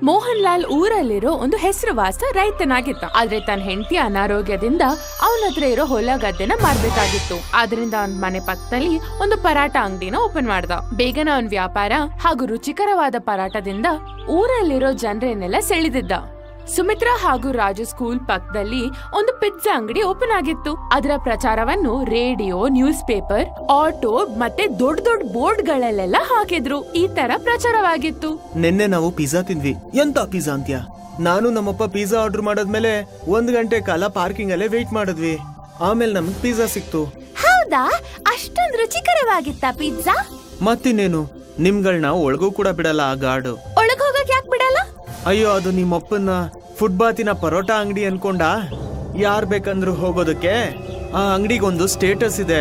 ಮೋಹನ್ ಲಾಲ್ ಊರಲ್ಲಿರೋ ಒಂದು ಹೆಸರುವಾಸ ರೈತನಾಗಿದ್ದ. ಆದ್ರೆ ತನ್ನ ಹೆಂಡತಿ ಅನಾರೋಗ್ಯದಿಂದ ಅವನ ಹತ್ರ ಇರೋ ಹೊಲ ಗದ್ದೆನ ಮಾರ್ಬೇಕಾಗಿತ್ತು. ಆದ್ರಿಂದ ಅವನ್ ಮನೆ ಪಕ್ಕದಲ್ಲಿ ಒಂದು ಪರಾಟ ಅಂಗಡಿನ ಓಪನ್ ಮಾಡ್ದ. ಬೇಗನೆ ಅವನ್ ವ್ಯಾಪಾರ ಹಾಗೂ ರುಚಿಕರವಾದ ಪರಾಟದಿಂದ ಊರಲ್ಲಿರೋ ಜನರನ್ನೆಲ್ಲ ಸೆಳೆದಿದ್ದ. ಸುಮಿತ್ರಾ ಹಾಗೂ ರಾಜು ಸ್ಕೂಲ್ ಪಕ್ಕದಲ್ಲಿ ಒಂದು ಪಿಜ್ಜಾ ಅಂಗಡಿ ಓಪನ್ ಆಗಿತ್ತು. ಅದರ ಪ್ರಚಾರವನ್ನು ರೇಡಿಯೋ, ನ್ಯೂಸ್ ಪೇಪರ್, ಆಟೋ ಮತ್ತೆ ದೊಡ್ಡ ದೊಡ್ಡ ಬೋರ್ಡ್ ಗಳಲ್ಲೆಲ್ಲ ಹಾಕಿದ್ರು. ಈ ತರ ಪ್ರಚಾರವಾಗಿತ್ತು. ನಿನ್ನೆ ನಾವು ಪಿಜ್ಜಾ ತಿಂದ್ವಿ. ಎಂತ ಪಿಜ್ಜಾ ಅಂತ್ಯ? ನಾನು ನಮ್ಮಪ್ಪ ಪಿಜ್ಜಾ ಆರ್ಡರ್ ಮಾಡಾದ್ಮೇಲೆ 1 ಗಂಟೆ ಕಾಲ ಪಾರ್ಕಿಂಗ್ ಅಲ್ಲೇ ವೇಟ್ ಮಾಡಿದ್ವಿ. ಆಮೇಲೆ ನಮ್ಗೆ ಪಿಜ್ಜಾ ಸಿಕ್ತು. ಹೌದಾ? ಅಷ್ಟೊಂದು ರುಚಿಕರವಾಗಿತ್ತ ಪಿಜ್ಜಾ? ಮತ್ತಿನ್ನೇನು, ನಿಮ್ಗಳನ್ನ ಒಳಗೂ ಕೂಡ ಬಿಡಲ್ಲ ಆ ಗಾರ್ಡ್. ಒಳಗ್ ಹೋಗಕ್ ಯಾಕೆ ಬಿಡಲ್ಲ? ಅಯ್ಯೋ, ಅದು ನಿಮ್ಮಪ್ಪನ ಫುಟ್ಬಾತಿನ ಪರೋಟ ಅಂಗಡಿ ಅನ್ಕೊಂಡ. ಯಾರ್ ಬೇಕಂದ್ರು ಹೋಗೋದಕ್ಕೆ. ಆ ಅಂಗಡಿಗೊಂದು ಸ್ಟೇಟಸ್ ಇದೆ.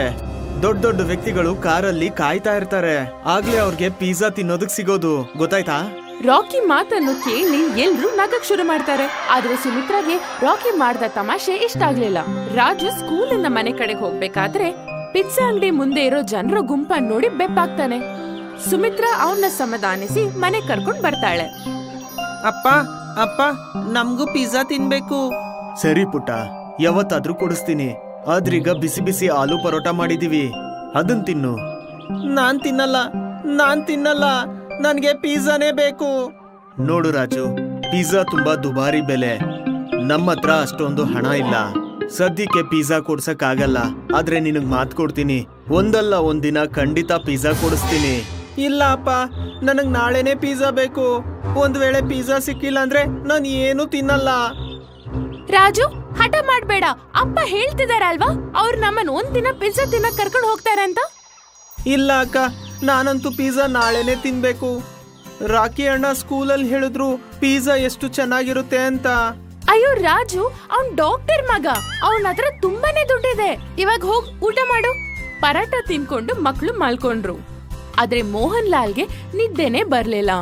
ದೊಡ್ಡ ದೊಡ್ಡ ವ್ಯಕ್ತಿಗಳು ಕಾರಲ್ಲಿ ಕಾಯ್ತಾ ಇರ್ತಾರೆ. ಆಗ್ಲೇ ಅವ್ರಿಗೆ ಪಿಜ್ಜಾ ತಿನ್ನೋದಕ್ ಸಿಗೋದು. ಗೊತ್ತಾಯ್ತಾ? ರಾಕಿ ಮಾತನ್ನು ಕೇಳಿ ಎಲ್ರು ನಗಕ್ ಶುರು ಮಾಡ್ತಾರೆ. ಆದ್ರೆ ಸುಮಿತ್ರಾಗೆ ರಾಕಿ ಮಾಡ್ದ ತಮಾಷೆ ಇಷ್ಟ ಆಗ್ಲಿಲ್ಲ. ರಾಜು ಸ್ಕೂಲಿಂದ ಮನೆ ಕಡೆಗೆ ಹೋಗ್ಬೇಕಾದ್ರೆ ಪಿಜ್ಜಾ ಅಂಗಡಿ ಮುಂದೆ ಇರೋ ಜನರ ಗುಂಪನ್ನು ನೋಡಿ ಬೆಪ್ಪಾಗ್ತಾನೆ. ಸುಮಿತ್ರಾ ಅವನ್ನ ಸಮಾಧಾನಿಸಿ ಮನೆ ಕರ್ಕೊಂಡ್ ಬರ್ತಾಳೆ. ಅಪ್ಪ ಅಪ್ಪ, ನಮ್ಗೂ ಪಿಜ್ಜಾ ತಿನ್ಬೇಕು. ಸರಿ ಪುಟ್ಟ, ಯಾವತ್ತಾದ್ರೂ ಕೊಡಿಸ್ತೀನಿ. ಆದ್ರೀಗ ಬಿಸಿ ಬಿಸಿ ಆಲೂ ಪರೋಟ ಮಾಡಿದೀವಿ, ಅದನ್ ತಿನ್ನು. ನಾನ್ ತಿನ್ನಲ್ಲ, ನನ್ಗೆ ಪಿಜ್ಜಾನೇ ಬೇಕು. ನೋಡು ರಾಜು, ಪಿಜ್ಜಾ ತುಂಬಾ ದುಬಾರಿ ಬೆಲೆ. ನಮ್ಮ ಹತ್ರ ಅಷ್ಟೊಂದು ಹಣ ಇಲ್ಲ. ಸದ್ಯಕ್ಕೆ ಪಿಜ್ಜಾ ಕೊಡ್ಸಕ್ ಆಗಲ್ಲ. ಆದ್ರೆ ನಿನಗ್ ಮಾತ್ ಕೊಡ್ತೀನಿ, ಒಂದಲ್ಲ ಒಂದಿನ ಖಂಡಿತ ಪಿಜ್ಜಾ ಕೊಡಿಸ್ತೀನಿ. ಇಲ್ಲ ಅಪ್ಪ, ನನಗ್ ನಾಳೆನೆ ಪಿಜ್ಜಾ ಬೇಕು. ಒಂದ್ ವೇಳೆ ಪಿಜ್ಜಾ ಸಿಕ್ಕಿಲ್ಲ ಅಂದ್ರೆ ನಾನು ಏನು ತಿನ್ನಲ್ಲ. ರಾಜು, ಹಠ ಮಾಡ್ಬೇಡ. ಅಪ್ಪ ಹೇಳ್ತಿದಾರಲ್ವಾ, ಅವ್ರು ನಮ್ಮನ್ ಒಂದಿನ ಪಿಜ್ಜಾ ತಿನ್ನಕ್ ಕರ್ಕೊಂಡು ಹೋಗ್ತಾರೆ ಅಂತ. ಇಲ್ಲ ಅಕ್ಕ, ನಾನಂತೂ ಪಿಜ್ಜಾ ನಾಳೆನೆ ತಿನ್ಬೇಕು. ರಾಕಿ ಅಣ್ಣ ಸ್ಕೂಲಲ್ಲಿ ಹೇಳಿದ್ರು ಪಿಜ್ಜಾ ಎಷ್ಟು ಚೆನ್ನಾಗಿರುತ್ತೆ ಅಂತ. ಅಯ್ಯೋ ರಾಜು, ಅವ್ನ್ ಡಾಕ್ಟರ್ ಮಗ, ಅವನ ಹತ್ರ ತುಂಬಾನೇ ದುಡ್ಡಿದೆ. ಇವಾಗ ಹೋಗ್ ಊಟ ಮಾಡು. ಪರಾಟ ತಿನ್ಕೊಂಡು ಮಕ್ಳು ಮಲ್ಕೊಂಡ್ರು. ಆದ್ರೆ ಮೋಹನ್ ಲಾಲ್ಗೆ ನಿದ್ದೆನೆ ಬರ್ಲಿಲ್ಲ.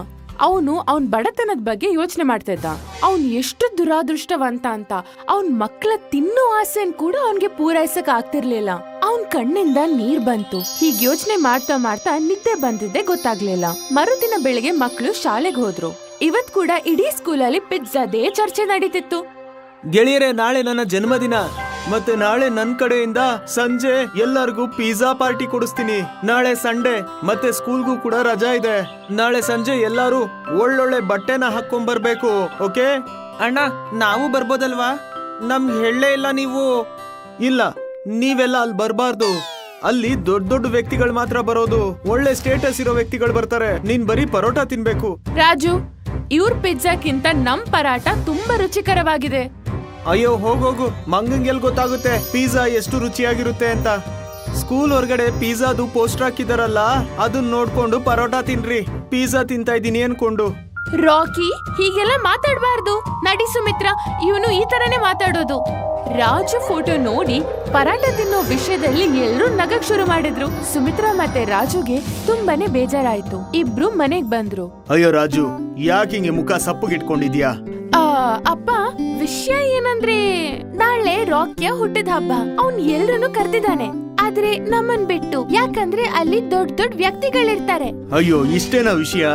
ಅವನು ಅವನ್ ಬಡತನದ ಬಗ್ಗೆ ಯೋಚನೆ ಮಾಡ್ತಿದ್ದ. ಅವನ್ ಎಷ್ಟು ದುರಾದೃಷ್ಟವಂತ ಅಂತ. ಅವನ್ ಮಕ್ಳ ತಿನ್ನೋ ಆಸೆನ್ ಕೂಡ ಅವನ್ಗೆ ಪೂರೈಸಕ್ ಆಗ್ತಿರ್ಲಿಲ್ಲ. ಅವನ್ ಕಣ್ಣಿಂದ ನೀರ್ ಬಂತು. ಹೀಗ್ ಯೋಚನೆ ಮಾಡ್ತಾ ಮಾಡ್ತಾ ನಿದ್ದೆ ಬಂದಿದ್ದೆ ಗೊತ್ತಾಗ್ಲಿಲ್ಲ. ಮರುದಿನ ಬೆಳಿಗ್ಗೆ ಮಕ್ಳು ಶಾಲೆಗೆ ಹೋದ್ರು. ಇವತ್ ಕೂಡ ಇಡೀ ಸ್ಕೂಲಲ್ಲಿ ಪಿಜ್ಜಾದೇ ಚರ್ಚೆ ನಡೀತಿತ್ತು. ಗೆಳೆಯರೇ, ನಾಳೆ ನನ್ನ ಜನ್ಮದಿನ. ಮತ್ತೆ ನಾಳೆ ನನ್ ಕಡೆಯಿಂದ ಸಂಜೆ ಎಲ್ಲರಿಗೂ ಪಿಜ್ಜಾ ಪಾರ್ಟಿ ಕೊಡಿಸ್ತೀನಿ. ನಾಳೆ ಸಂಡೇ, ಮತ್ತೆ ಸ್ಕೂಲ್ಗೂ ಕೂಡ ರಜಾ ಇದೆ. ನಾಳೆ ಸಂಜೆ ಎಲ್ಲಾರು ಒಳ್ಳೊಳ್ಳೆ ಬಟ್ಟೆನ ಹಾಕೊಂಡ್ ಬರ್ಬೇಕು. ಓಕೆ ಅಣ್ಣ, ನಾವು ಬರ್ಬೋದಲ್ವಾ? ನಮ್ಗೆ ಹೇಳಲೇ ಇಲ್ಲ ನೀವು. ಇಲ್ಲ, ನೀವೆಲ್ಲ ಅಲ್ಲಿ ಬರ್ಬಾರ್ದು. ಅಲ್ಲಿ ದೊಡ್ಡ ದೊಡ್ಡ ವ್ಯಕ್ತಿಗಳು ಮಾತ್ರ ಬರೋದು. ಒಳ್ಳೆ ಸ್ಟೇಟಸ್ ಇರೋ ವ್ಯಕ್ತಿಗಳು ಬರ್ತಾರೆ. ನೀನ್ ಬರೀ ಪರೋಟ ತಿನ್ಬೇಕು. ರಾಜು, ಇವ್ರ ಪಿಜ್ಜಾಕ್ಕಿಂತ ನಮ್ ಪರಾಟ ತುಂಬಾ ರುಚಿಕರವಾಗಿದೆ. ಅಯ್ಯೋ ಹೋಗೋಗು, ಮಂಗಂಗೆಲ್ ಗೊತ್ತಾಗುತ್ತೆ ಪಿಜ್ಜಾ ಎಷ್ಟು ರುಚಿಯಾಗಿರುತ್ತೆ ಅಂತ. ಸ್ಕೂಲ್ ಹೊರಗಡೆ ಪಿಜ್ಜಾದು ಪೋಸ್ಟರ್ ಹಾಕಿದಾರಲ್ಲ, ಅದನ್ನ ನೋಡ್ಕೊಂಡು ಪರೋಟ ತಿನ್ರಿ. ಪಿಜ್ಜಾ ತಿಂತಾ ಇದೀನಿ ಅನ್ಕೊಂಡು. ರಾಕಿ, ಹೀಗೆಲ್ಲ ಮಾತಾಡ್ಬಾರ್ದು. ನಡಿ ಸುಮಿತ್ರಾ, ಇವನು ಈ ತರನೇ ಮಾತಾಡೋದು. ರಾಜು ಫೋಟೋ ನೋಡಿ ಪರಾಟ ತಿನ್ನೋ ವಿಷಯದಲ್ಲಿ ಎಲ್ರೂ ನಗಕ್ ಶುರು ಮಾಡಿದ್ರು. ಸುಮಿತ್ರಾ ಮತ್ತೆ ರಾಜುಗೆ ತುಂಬಾನೇ ಬೇಜಾರಾಯ್ತು. ಇಬ್ರು ಮನೆಗ್ ಬಂದ್ರು. ಅಯ್ಯೋ ರಾಜು, ಯಾಕೆ ಹಿಂಗೆ ಮುಖ ಸಪ್ಪಗಿಟ್ಕೊಂಡಿದ್ಯಾ? ಅಪ್ಪ, ವಿಷಯ ಏನಂದ್ರೆ ನಾಳೆ ರಾಕಿಯ ಹುಟ್ಟಿದ ಹಬ್ಬ. ಅವ್ನ್ ಎಲ್ರನ್ನು ಕರ್ದಿದ್ದಾನೆ, ಆದ್ರೆ ನಮ್ಮನ್ ಬಿಟ್ಟು. ಯಾಕಂದ್ರೆ ಅಲ್ಲಿ ದೊಡ್ಡ ದೊಡ್ಡ ವ್ಯಕ್ತಿಗಳಿರ್ತಾರೆ. ಅಯ್ಯೋ, ಇಷ್ಟೇನಾ ವಿಷಯ?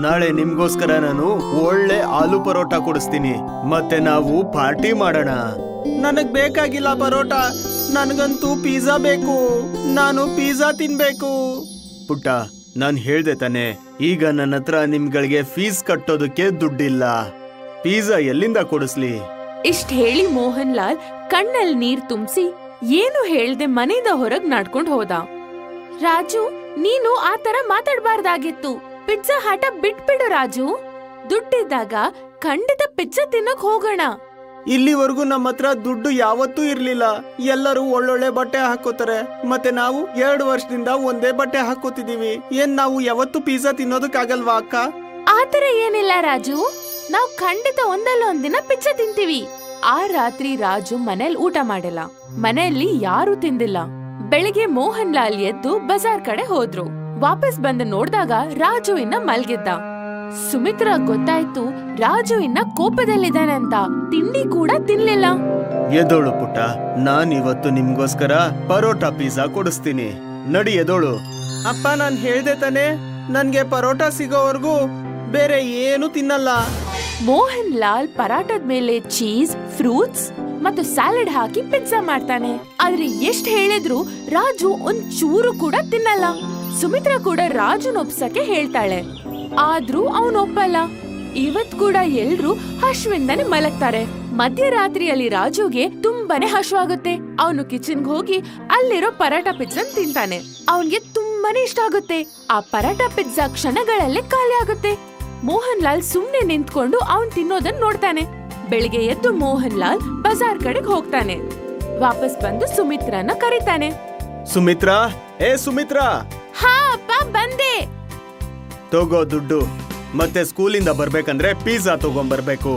ನಾಳೆ ನಿಮ್ಗೋಸ್ಕರ ನಾನು ಒಳ್ಳೆ ಆಲೂ ಪರೋಟ ಕೊಡಿಸ್ತೀನಿ. ಮತ್ತೆ ನಾವು ಪಾರ್ಟಿ ಮಾಡೋಣ. ನನಗ್ ಬೇಕಾಗಿಲ್ಲ ಪರೋಟ, ನನಗಂತೂ ಪಿಜ್ಜಾ ಬೇಕು. ನಾನು ಪಿಜ್ಜಾ ತಿನ್ಬೇಕು. ಪುಟ್ಟ, ನಾನ್ ಹೇಳ್ದೆ ತಾನೆ, ಈಗ ನನ್ನ ಹತ್ರ ನಿಮ್ಗಳಿಗೆ ಫೀಸ್ ಕಟ್ಟೋದಕ್ಕೆ ದುಡ್ಡಿಲ್ಲ. ಪಿಜ್ಜಾ ಎಲ್ಲಿಂದ ಕೊಡಿಸ್ಲಿ? ಇಷ್ಟ ಹೇಳಿ ಮೋಹನ್ ಲಾಲ್ ಕಣ್ಣಲ್ಲಿ ನೀರ್ ತುಂಬಿಸಿ ಏನು ಹೇಳ್ದೆ ಮನೆಯಿಂದ ಹೊರಗ್ ನಡ್ಕೊಂಡ್ ಹೋದ. ರಾಜು, ನೀನು ಆ ತರ ಮಾತಾಡ್ಬಾರ್ದಾಗಿತ್ತು. ಪಿಜ್ಜಾ ಹಠ ಬಿಟ್ಬಿಡು ರಾಜು. ದುಡ್ಡಿದ್ದಾಗ ಖಂಡಿತ ಪಿಜ್ಜಾ ತಿನ್ನಕ್ ಹೋಗೋಣ. ಇಲ್ಲಿವರೆಗೂ ನಮ್ಮ ಹತ್ರ ದುಡ್ಡು ಯಾವತ್ತೂ ಇರ್ಲಿಲ್ಲ. ಎಲ್ಲರೂ ಒಳ್ಳೊಳ್ಳೆ ಬಟ್ಟೆ ಹಾಕೋತಾರೆ. ಮತ್ತೆ ನಾವು 2 ವರ್ಷದಿಂದ ಒಂದೇ ಬಟ್ಟೆ ಹಾಕೋತಿದೀವಿ. ಏನ್ ನಾವು ಯಾವತ್ತೂ ಪಿಜ್ಜಾ ತಿನ್ನೋದಕ್ಕಾಗಲ್ವಾ ಅಕ್ಕ? ಆತರ ಏನಿಲ್ಲ ರಾಜು, ನಾವ್ ಖಂಡಿತ ಒಂದಲ್ಲ ಒಂದಿನ ಪಿಜ್ಜಾ ತಿಂತೀವಿ. ಆ ರಾತ್ರಿ ರಾಜು ಮನೇಲಿ ಊಟ ಮಾಡಿಲ್ಲ. ಮನೆಯಲ್ಲಿ ಯಾರು ತಿಂದಿಲ್ಲ. ಬೆಳಿಗ್ಗೆ ಮೋಹನ್ ಲಾಲ್ ಎದ್ದು ಬಜಾರ್ ಕಡೆ ಹೋದ್ರು. ವಾಪಸ್ ಬಂದು ನೋಡ್ದಾಗ ರಾಜು ಇನ್ನ ಮಲ್ಗಿದ್ದ. ಸುಮಿತ್ರಾ ಗೊತ್ತಾಯ್ತು ರಾಜು ಇನ್ನ ಕೋಪದಲ್ಲಿದ್ದಾನೆ ಅಂತ. ತಿಂಡಿ ಕೂಡ ತಿನ್ಲಿಲ್ಲ. ಎದೋಳು ಪುಟ್ಟ, ನಾನ್ ಇವತ್ತು ನಿಮ್ಗೋಸ್ಕರ ಪರೋಟ ಪಿಜ್ಜಾ ಕೊಡಿಸ್ತೀನಿ. ನಡಿ ಎದೋಳು. ಅಪ್ಪ, ನಾನ್ ಹೇಳ್ದೆ ತಾನೆ, ನನ್ಗೆ ಪರೋಟ ಸಿಗೋವರೆಗೂ ಬೇರೆ ಏನು ತಿನ್ನಲ್ಲ. ಮೋಹನ್ ಲಾಲ್ ಪರಾಟದ ಮೇಲೆ ಚೀಸ್, ಫ್ರೂಟ್ಸ್ ಮತ್ತು ಸ್ಯಾಲಡ್ ಹಾಕಿ ಪಿಜ್ಜಾ ಮಾಡ್ತಾನೆ. ಆದ್ರೆ ಎಷ್ಟ್ ಹೇಳಿದ್ರು ರಾಜು ಒಂದ್ ಚೂರು ಕೂಡ ತಿನ್ನಲ್ಲ. ಸುಮಿತ್ರಾ ಕೂಡ ರಾಜುನ್ ಒಪ್ಸಕ್ಕೆ ಹೇಳ್ತಾಳೆ, ಆದ್ರೂ ಅವನ್ ಒಪ್ಪಲ್ಲ. ಇವತ್ ಕೂಡ ಎಲ್ರು ಹಶ್ವಿಂದನೆ ಮಲಗ್ತಾರೆ. ಮಧ್ಯರಾತ್ರಿಯಲ್ಲಿ ರಾಜುಗೆ ತುಂಬಾನೇ ಹಶ್ವಾಗುತ್ತೆ. ಅವನು ಕಿಚನ್ಗೆ ಹೋಗಿ ಅಲ್ಲಿರೋ ಪರಾಟ ಪಿಜ್ಜಾನ್ ತಿಂತಾನೆ. ಅವನ್ಗೆ ತುಂಬಾನೇ ಇಷ್ಟ ಆಗುತ್ತೆ. ಆ ಪರಾಟ ಪಿಜ್ಜಾ ಕ್ಷಣಗಳಲ್ಲೇ ಖಾಲಿ ಆಗುತ್ತೆ. ಮೋಹನ್ ಲಾಲ್ ಸುಮ್ನೆ ನಿಂತ್ಕೊಂಡು ಅವನ್ ತಿನ್ನೋದನ್ನ ನೋಡ್ತಾನೆ. ಬೆಳಿಗ್ಗೆ ಎದ್ದು ಮೋಹನ್ ಲಾಲ್ ಬಜಾರ್ ಕಡೆಗೆ ಹೋಗ್ತಾನೆ. ವಾಪಸ್ ಬಂದು ಸುಮಿತ್ರಾನ ಕರೀತಾನೆ. ಸುಮಿತ್ರಾ, ಸುಮಿತ್ರಾ, ಹಾ ಅಪ್ಪ, ಬಂದೆ. ತಗೋ ದುಡ್ಡು. ಮತ್ತೆ ಸ್ಕೂಲಿಂದ ಬರ್ಬೇಕಂದ್ರೆ ಪಿಜ್ಜಾ ತಗೊಂಡ್ಬರ್ಬೇಕು.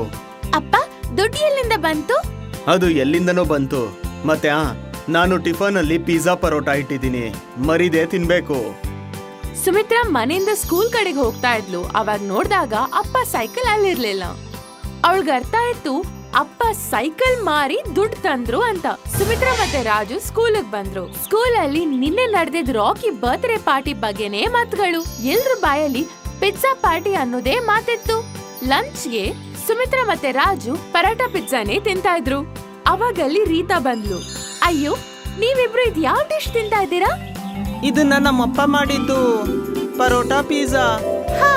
ಅಪ್ಪ, ದುಡ್ಡು ಎಲ್ಲಿಂದ ಬಂತು? ಅದು ಎಲ್ಲಿಂದನೋ ಬಂತು. ಮತ್ತೆ ನಾನು ಟಿಫನ್ ಅಲ್ಲಿ ಪಿಜ್ಜಾ ಪರೋಟ ಇಟ್ಟಿದ್ದೀನಿ, ಮರಿದೆ ತಿನ್ಬೇಕು. ಸುಮಿತ್ರಾ ಮನೆಯಿಂದ ಸ್ಕೂಲ್ ಕಡೆಗೆ ಹೋಗ್ತಾ ಇದ್ಲು. ಅವಾಗ ನೋಡ್ದಾಗ ಅಪ್ಪ ಸೈಕಲ್ ಅಲ್ಲಿರ್ಲಿಲ್ಲ. ಅವಳಿಗೆ ಅರ್ಥ ಆಯ್ತು, ಅಪ್ಪ ಸೈಕಲ್ ಮಾರಿ ದುಡ್ಡು ತಂದ್ರು ಅಂತ. ಸುಮಿತ್ರಾ ಮತ್ತೆ ರಾಜು ಸ್ಕೂಲಿಗೆ ಬಂದ್ರು. ಸ್ಕೂಲಲ್ಲಿ ನಿನ್ನೆ ನಡೆದಿದ್ ರಾಕಿ ಬರ್ತ್ಡೇ ಪಾರ್ಟಿ ಬಗ್ಗೆನೇ ಮಾತುಗಳು. ಎಲ್ರ ಬಾಯಲ್ಲಿ ಪಿಜ್ಜಾ ಪಾರ್ಟಿ ಅನ್ನೋದೇ ಮಾತಿತ್ತು. ಲಂಚ್ಗೆ ಸುಮಿತ್ರಾ ಮತ್ತೆ ರಾಜು ಪರಾಟ ಪಿಜ್ಜಾನೇ ತಿಂತಾ ಇದ್ರು. ಅವಾಗಲ್ಲಿ ರೀತಾ ಬಂದ್ಲು. ಅಯ್ಯೋ, ನೀವಿಬ್ರು ಇದ್ ಯಾವ ಡಿಶ್ ತಿಂತಾ ಇದ್ದೀರಾ? ಇದು ನಮ್ಮಪ್ಪ ಮಾಡಿದ್ದು ಪರೋಟಾ ಪಿಜ್ಜಾ. ಹಾ,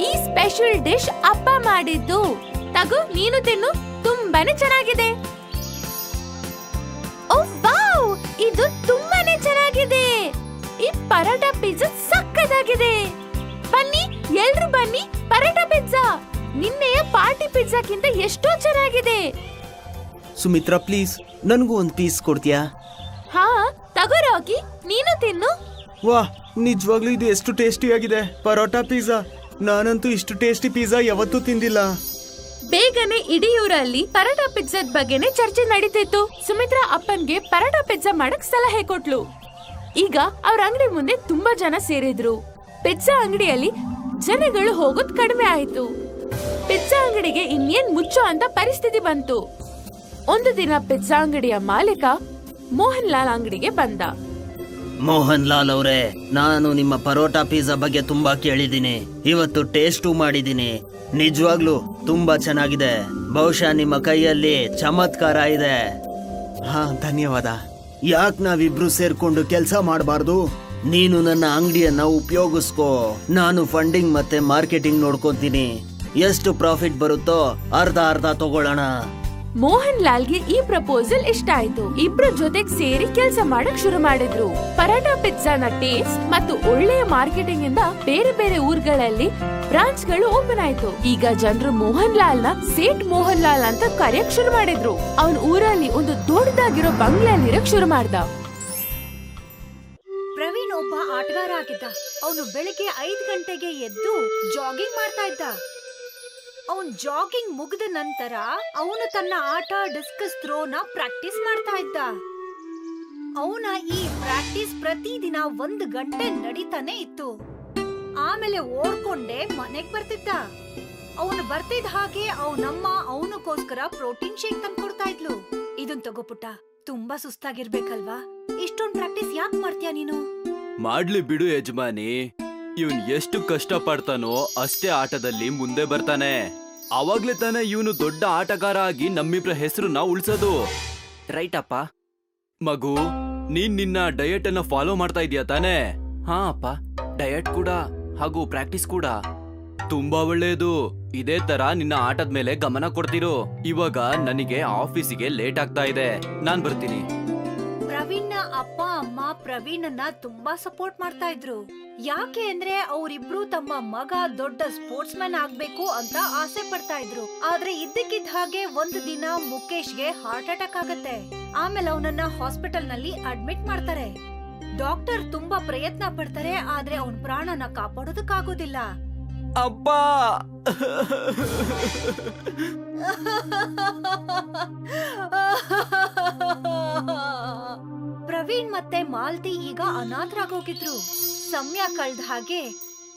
ಈ ಸ್ಪೆಷಲ್ ಡಿಶ್ ಅಪ್ಪ ಮಾಡಿದ್ದು. ತಗೋ, ನೀನು ತಿನ್ನು, ತುಂಬಾನೇ ಚೆನ್ನಾಗಿದೆ. ಓ ವಾವ್, ಇದು ತುಂಬಾನೇ ಚೆನ್ನಾಗಿದೆ. ಈ ಪರಾಟ ಪಿಜ್ಜಾ ಸಕ್ಕತ್ತಾಗಿದೆ. ಬನ್ನಿ, ಎಲ್ರು ಬನ್ನಿ, ಪರಾಟ ಪಿಜ್ಜಾ ನಿನ್ನೆಯ ಪಾರ್ಟಿ ಪಿಜ್ಜಾಕ್ಕಿಂತ ಎಷ್ಟೋ ಚೆನ್ನಾಗಿದೆ. ಸುಮಿತ್ರಾ, ಪ್ಲೀಸ್ ನನ್ಗೂ ಒಂದ್ ಪೀಸ್ ಕೊಡ್ತೀಯಾ? ಹಾ, ತಗೋ ರಾಕಿ, ನೀನು ತಿನ್ನು. ವಾ, ನಿಜವಾಗ್ಲೂ ಇದು ಎಷ್ಟು ಟೇಸ್ಟಿ ಆಗಿದೆ ಪರೋಟಾ ಪಿಜ್ಜಾ. ನಾನಂತೂ ಇಷ್ಟು ಟೇಸ್ಟಿ ಪಿಜ್ಜಾ ಯಾವತ್ತೂ ತಿಂದಿಲ್ಲ. ಬೇಗನೆ ಇಡೀ ಊರಲ್ಲಿ ಪರಾಟ ಪಿಜ್ಜಾದ ಬಗ್ಗೆನೇ ಚರ್ಚೆ ನಡೀತಿತ್ತು. ಸುಮಿತ್ರಾ ಅಪ್ಪನ್ಗೆ ಪರಾಟ ಪಿಜ್ಜಾ ಮಾಡಕ್ ಸಲಹೆ ಕೊಟ್ಲು. ಈಗ ಅವ್ರ ಅಂಗಡಿ ಮುಂದೆ ತುಂಬಾ ಜನ ಸೇರಿದ್ರು. ಪಿಜ್ಜಾ ಅಂಗಡಿಯಲ್ಲಿ ಜನಗಳು ಹೋಗೋದ್ ಕಡಿಮೆ ಆಯ್ತು. ಪಿಜ್ಜಾ ಅಂಗಡಿಗೆ ಇನ್ನೇನ್ ಮುಚ್ಚೋ ಅಂತ ಪರಿಸ್ಥಿತಿ ಬಂತು. ಒಂದು ದಿನ ಪಿಜ್ಜಾ ಅಂಗಡಿಯ ಮಾಲೀಕ ಮೋಹನ್ ಲಾಲ್ ಅಂಗಡಿಗೆ ಬಂದ. ಮೋಹನ್ ಲಾಲ್ ಅವರೇ, ನಾನು ನಿಮ್ಮ ಪರೋಟಾ ಪಿಜ್ಜಾ ಬಗ್ಗೆ ತುಂಬಾ ಕೇಳಿದ್ದೀನಿ. ಇವತ್ತು ಟೇಸ್ಟು ಮಾಡಿದ್ದೀನಿ. ನಿಜವಾಗ್ಲೂ ತುಂಬಾ ಚೆನ್ನಾಗಿದೆ. ಬಹುಶಃ ನಿಮ್ಮ ಕೈಯಲ್ಲಿ ಚಮತ್ಕಾರ ಇದೆ. ಹಾ, ಧನ್ಯವಾದ. ಯಾಕ್ ನಾವಿಬ್ರು ಸೇರ್ಕೊಂಡು ಕೆಲಸ ಮಾಡಬಾರ್ದು? ನೀನು ನನ್ನ ಅಂಗಡಿಯನ್ನ ಉಪಯೋಗಿಸ್ಕೋ, ನಾನು ಫಂಡಿಂಗ್ ಮತ್ತೆ ಮಾರ್ಕೆಟಿಂಗ್ ನೋಡ್ಕೊಂತೀನಿ. ಎಷ್ಟು ಪ್ರಾಫಿಟ್ ಬರುತ್ತೋ ಅರ್ಧ ಅರ್ಧ ತಗೊಳ್ಳೋಣ. ಮೋಹನ್ ಲಾಲ್ಗೆ ಈ ಪ್ರಪೋಸಲ್ ಇಷ್ಟ ಆಯ್ತು. ಇಬ್ರು ಜೊತೆಗ್ ಸೇರಿ ಕೆಲಸ ಮಾಡಕ್ ಶುರು ಮಾಡಿದ್ರು. ಪರಾಟ ಪಿಜ್ಜಾನ ಟೇಸ್ಟ್ ಮತ್ತು ಒಳ್ಳೆಯ ಮಾರ್ಕೆಟಿಂಗ್ ಇಂದ ಬೇರೆ ಬೇರೆ ಊರ್ಗಳಲ್ಲಿ ಬ್ರಾಂಚ್ ಗಳು ಓಪನ್ ಆಯ್ತು. ಈಗ ಜನರು ಮೋಹನ್ ಲಾಲ್ ನ ಸೇಠ್ ಮೋಹನ್ ಲಾಲ್ ಅಂತ ಕರೆಯಕ್ ಶುರು ಮಾಡಿದ್ರು. ಅವನ್ ಊರಲ್ಲಿ ಒಂದು ದೊಡ್ಡದಾಗಿರೋ ಬಂಗ್ಲೆಯಲ್ಲಿರಕ್ ಶುರು ಮಾಡ್ದ. ಪ್ರವೀಣ್ ಒಬ್ಬ ಆಟಗಾರ ಆಗಿದ್ದ. ಅವನು ಬೆಳಿಗ್ಗೆ 5 ಗಂಟೆಗೆ ಎದ್ದು ಜಾಗಿಂಗ್ ಮಾಡ್ತಾ ಇದ್ದ. ಅವನ್ ಜಾಗಿಂಗ್ ಮುಗಿದ ನಂತರ ಅವನು ತನ್ನ ಆಟ ಡಿಸ್ಕಸ್ ಥ್ರೋನ ಪ್ರಾಕ್ಟೀಸ್ ಮಾಡ್ತಾ ಇದ್ದ. ಅವನ ಈ ಪ್ರಾಕ್ಟೀಸ್ ಪ್ರತಿದಿನ 1 ಗಂಟೆ ನಡೀತಾನೆ ಇತ್ತು. ಆಮೇಲೆ ಓಡ್ಕೊಂಡೆ ಮನೆಗ್ ಬರ್ತಿದ್ದ. ಅವನು ಬರ್ತಿದ್ದ ಹಾಗೆ ಅವನಮ್ಮ ಅವನಕ್ಕೋಸ್ಕರ ಪ್ರೋಟೀನ್ ಶೇಕ್ ತಂದು ಕೊಡ್ತಾ ಇದ್ಲು. ಇದನ್ ತಗೋ ಪುಟ್ಟ, ತುಂಬಾ ಸುಸ್ತಾಗಿರ್ಬೇಕಲ್ವಾ? ಇಷ್ಟೊಂದ್ ಪ್ರಾಕ್ಟೀಸ್ ಯಾಕೆ ಮಾಡ್ತೀಯ ನೀನು? ಮಾಡ್ಲಿ ಬಿಡು ಯಜಮಾನಿ, ಇವನ್ ಎಷ್ಟು ಕಷ್ಟ ಪಡ್ತಾನೋ ಅಷ್ಟೇ ಆಟದಲ್ಲಿ ಮುಂದೆ ಬರ್ತಾನೆ. ಅವಾಗ್ಲೇ ತಾನೇ ಇವನು ದೊಡ್ಡ ಆಟಗಾರ ಆಗಿ ನಮ್ಮಿಬ್ರ ಹೆಸರನ್ನ ಉಳ್ಸೋದು. ರೈಟ್ ಅಪ್ಪ. ಮಗು, ನೀನ್ ನಿನ್ನ ಡಯಟ್ ಅನ್ನ ಫಾಲೋ ಮಾಡ್ತಾ ಇದೀಯ ತಾನೇ? ಹಾ ಅಪ್ಪ, ಡಯಟ್ ಕೂಡ ಹಾಗೂ ಪ್ರಾಕ್ಟೀಸ್ ಕೂಡ ತುಂಬಾ ಒಳ್ಳೆಯದು. ಇದೇ ತರ ನಿನ್ನ ಆಟದ ಮೇಲೆ ಗಮನ ಕೊಡ್ತಿರು. ಇವಾಗ ನನಗೆ ಆಫೀಸಿಗೆ ಲೇಟ್ ಆಗ್ತಾ ಇದೆ, ನಾನ್ ಬರ್ತೀನಿ. ಪ್ರವೀಣ್ ನ ಅಪ್ಪ ಅಮ್ಮ ಪ್ರವೀಣನ್ನ ತುಂಬಾ ಸಪೋರ್ಟ್ ಮಾಡ್ತಾ ಇದ್ರು. ಯಾಕೆ ಅಂದ್ರೆ ಅವರಿಬ್ರು ತಮ್ಮ ಮಗ ದೊಡ್ಡ ಸ್ಪೋರ್ಟ್ಸ್ ಮ್ಯಾನ್ ಆಗ್ಬೇಕು ಅಂತ ಆಸೆ ಪಡ್ತಾ ಇದ್ರು. ಆದ್ರೆ ಇದ್ದಕ್ಕಿದ್ದ ಹಾಗೆ ಒಂದು ದಿನ ಮುಖೇಶ್ಗೆ ಹಾರ್ಟ್ ಅಟ್ಯಾಕ್ ಆಗತ್ತೆ. ಆಮೇಲೆ ಅವನನ್ನ ಹಾಸ್ಪಿಟಲ್ ನಲ್ಲಿ ಅಡ್ಮಿಟ್ ಮಾಡ್ತಾರೆ. ಡಾಕ್ಟರ್ ತುಂಬಾ ಪ್ರಯತ್ನ ಪಡ್ತಾರೆ, ಆದ್ರೆ ಅವನ್ ಪ್ರಾಣನ ಕಾಪಾಡೋದಕ್ಕಾಗೋದಿಲ್ಲ. ಅಪ್ಪ, ಪ್ರವೀಣ್ ಮತ್ತೆ ಮಾಲ್ತಿ ಈಗ ಅನಾಥರಾಗೋಗಿದ್ರು. ಸಮಯ ಕಳ್ದ ಹಾಗೆ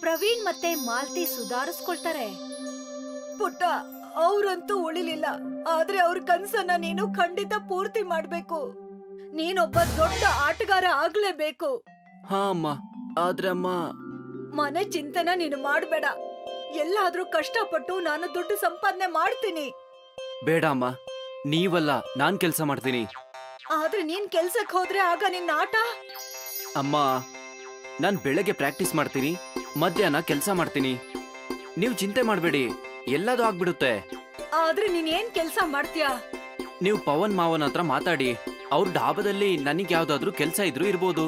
ಪ್ರವೀಣ್ ಮತ್ತೆ ಮಾಲ್ತಿ ಸುಧಾರಿಸ್ಕೊಳ್ತಾರೆ. ಪುಟ್ಟ, ಅವ್ರಂತೂ ಉಳಿಲಿಲ್ಲ, ಆದ್ರೆ ಅವ್ರ ಕನ್ಸನ್ನ ನೀನು ಖಂಡಿತ ಪೂರ್ತಿ ಮಾಡ್ಬೇಕು. ನೀನೊಬ್ಬ ದೊಡ್ಡ ಆಟಗಾರ ಆಗ್ಲೇಬೇಕು. ಹಾ ಅಮ್ಮ, ಆದ್ರೆ ಅಮ್ಮ. ಮನೆ ಚಿಂತನ ನೀನು ಮಾಡ್ಬೇಡ. ಎಲ್ಲಾದ್ರೂ ಕಷ್ಟಪಟ್ಟು ನಾನು ದುಡ್ಡು ಸಂಪಾದನೆ ಮಾಡ್ತೀನಿ. ಬೇಡ ಅಮ್ಮ, ನೀವಲ್ಲ, ನಾನ್ ಕೆಲ್ಸ ಮಾಡ್ತೀನಿ. ಆದ್ರೆ ನೀನ್ ಕೆಲ್ಸಕ್ ಹೋದ್ರೆ ಆಗ ನಿನ್ನ ಆಟ. ಅಮ್ಮ, ನಾನ್ ಬೆಳಗ್ಗೆ ಪ್ರಾಕ್ಟೀಸ್ ಮಾಡ್ತೀನಿ, ಮಧ್ಯಾಹ್ನ ಕೆಲ್ಸ ಮಾಡ್ತೀನಿ. ನೀವು ಚಿಂತೆ ಮಾಡ್ಬೇಡಿ, ಎಲ್ಲದೂ ಆಗ್ಬಿಡುತ್ತೆ. ಆದ್ರೆ ನೀನ್ ಏನ್ ಕೆಲ್ಸ ಮಾಡ್ತೀಯಾ? ನೀವು ಪವನ್ ಮಾವನ ಹತ್ರ ಮಾತಾಡಿ, ಅವ್ರ ಡಾಬಾದಲ್ಲಿ ನನಗ್ ಯಾವ್ದಾದ್ರು ಕೆಲ್ಸ ಇದ್ರೂ ಇರ್ಬೋದು.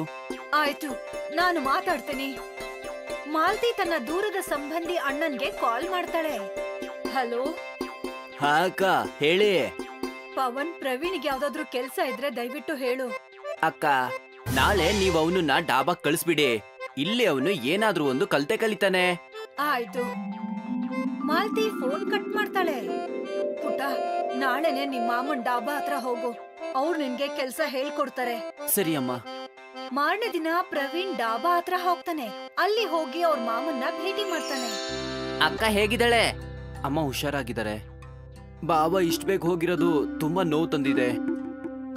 ಆಯ್ತು, ನಾನು ಮಾತಾಡ್ತೀನಿ. ಮಾಲ್ತಿ ತನ್ನ ದೂರದ ಸಂಬಂಧಿ ಅಣ್ಣನ್ಗೆ ಕಾಲ್ ಮಾಡ್ತಾಳೆ. ಹಲೋ ಹಾ ಅಕ್ಕ, ಹೇಳಿ. ಪವನ್, ಪ್ರವೀಣ್ಗೆ ಯಾವ್ದಾದ್ರು ಕೆಲ್ಸ ಇದ್ರೆ ದಯವಿಟ್ಟು ಹೇಳು. ಅಕ್ಕ, ನಾಳೆ ನೀವ್ ಅವನನ್ನ ಡಾಬಾಗ್ ಕಳಿಸ್ಬಿಡಿ. ಇಲ್ಲಿ ಅವನು ಏನಾದ್ರೂ ಒಂದು ಕಲ್ತೆ ಕಲಿತಾನೆ. ಆಯ್ತು. ಮಾಲ್ತಿ ಫೋನ್ ಕಟ್ ಮಾಡ್ತಾಳೆ. ಪುಟ್ಟ, ನಾಳೆನೆ ನಿಮ್ ಮಾಮನ್ ಡಾಬಾ ಹತ್ರ ಹೋಗು, ಅವ್ರು ನಿನ್ಗೆ ಕೆಲ್ಸ ಹೇಳ್ಕೊಡ್ತಾರೆ. ಸರಿ ಅಮ್ಮ. ಮಾರನೇ ದಿನ ಪ್ರವೀಣ್ ಡಾಬಾ ಹತ್ರ ಹೋಗ್ತಾನೆ. ಅಲ್ಲಿ ಹೋಗಿ ಅವ್ರ ಮಾಮನ್ನ ಭೇಟಿ ಮಾಡ್ತಾನೆ. ಅಕ್ಕ ಹೇಗಿದ್ದಾಳೆ? ಅಮ್ಮ ಹುಷಾರಾಗಿದ್ದಾರೆ. ಬಾಬಾ ಇಷ್ಟ ಬೇಗ ಹೋಗಿರೋದು ತುಂಬಾ ನೋವು ತಂದಿದೆ.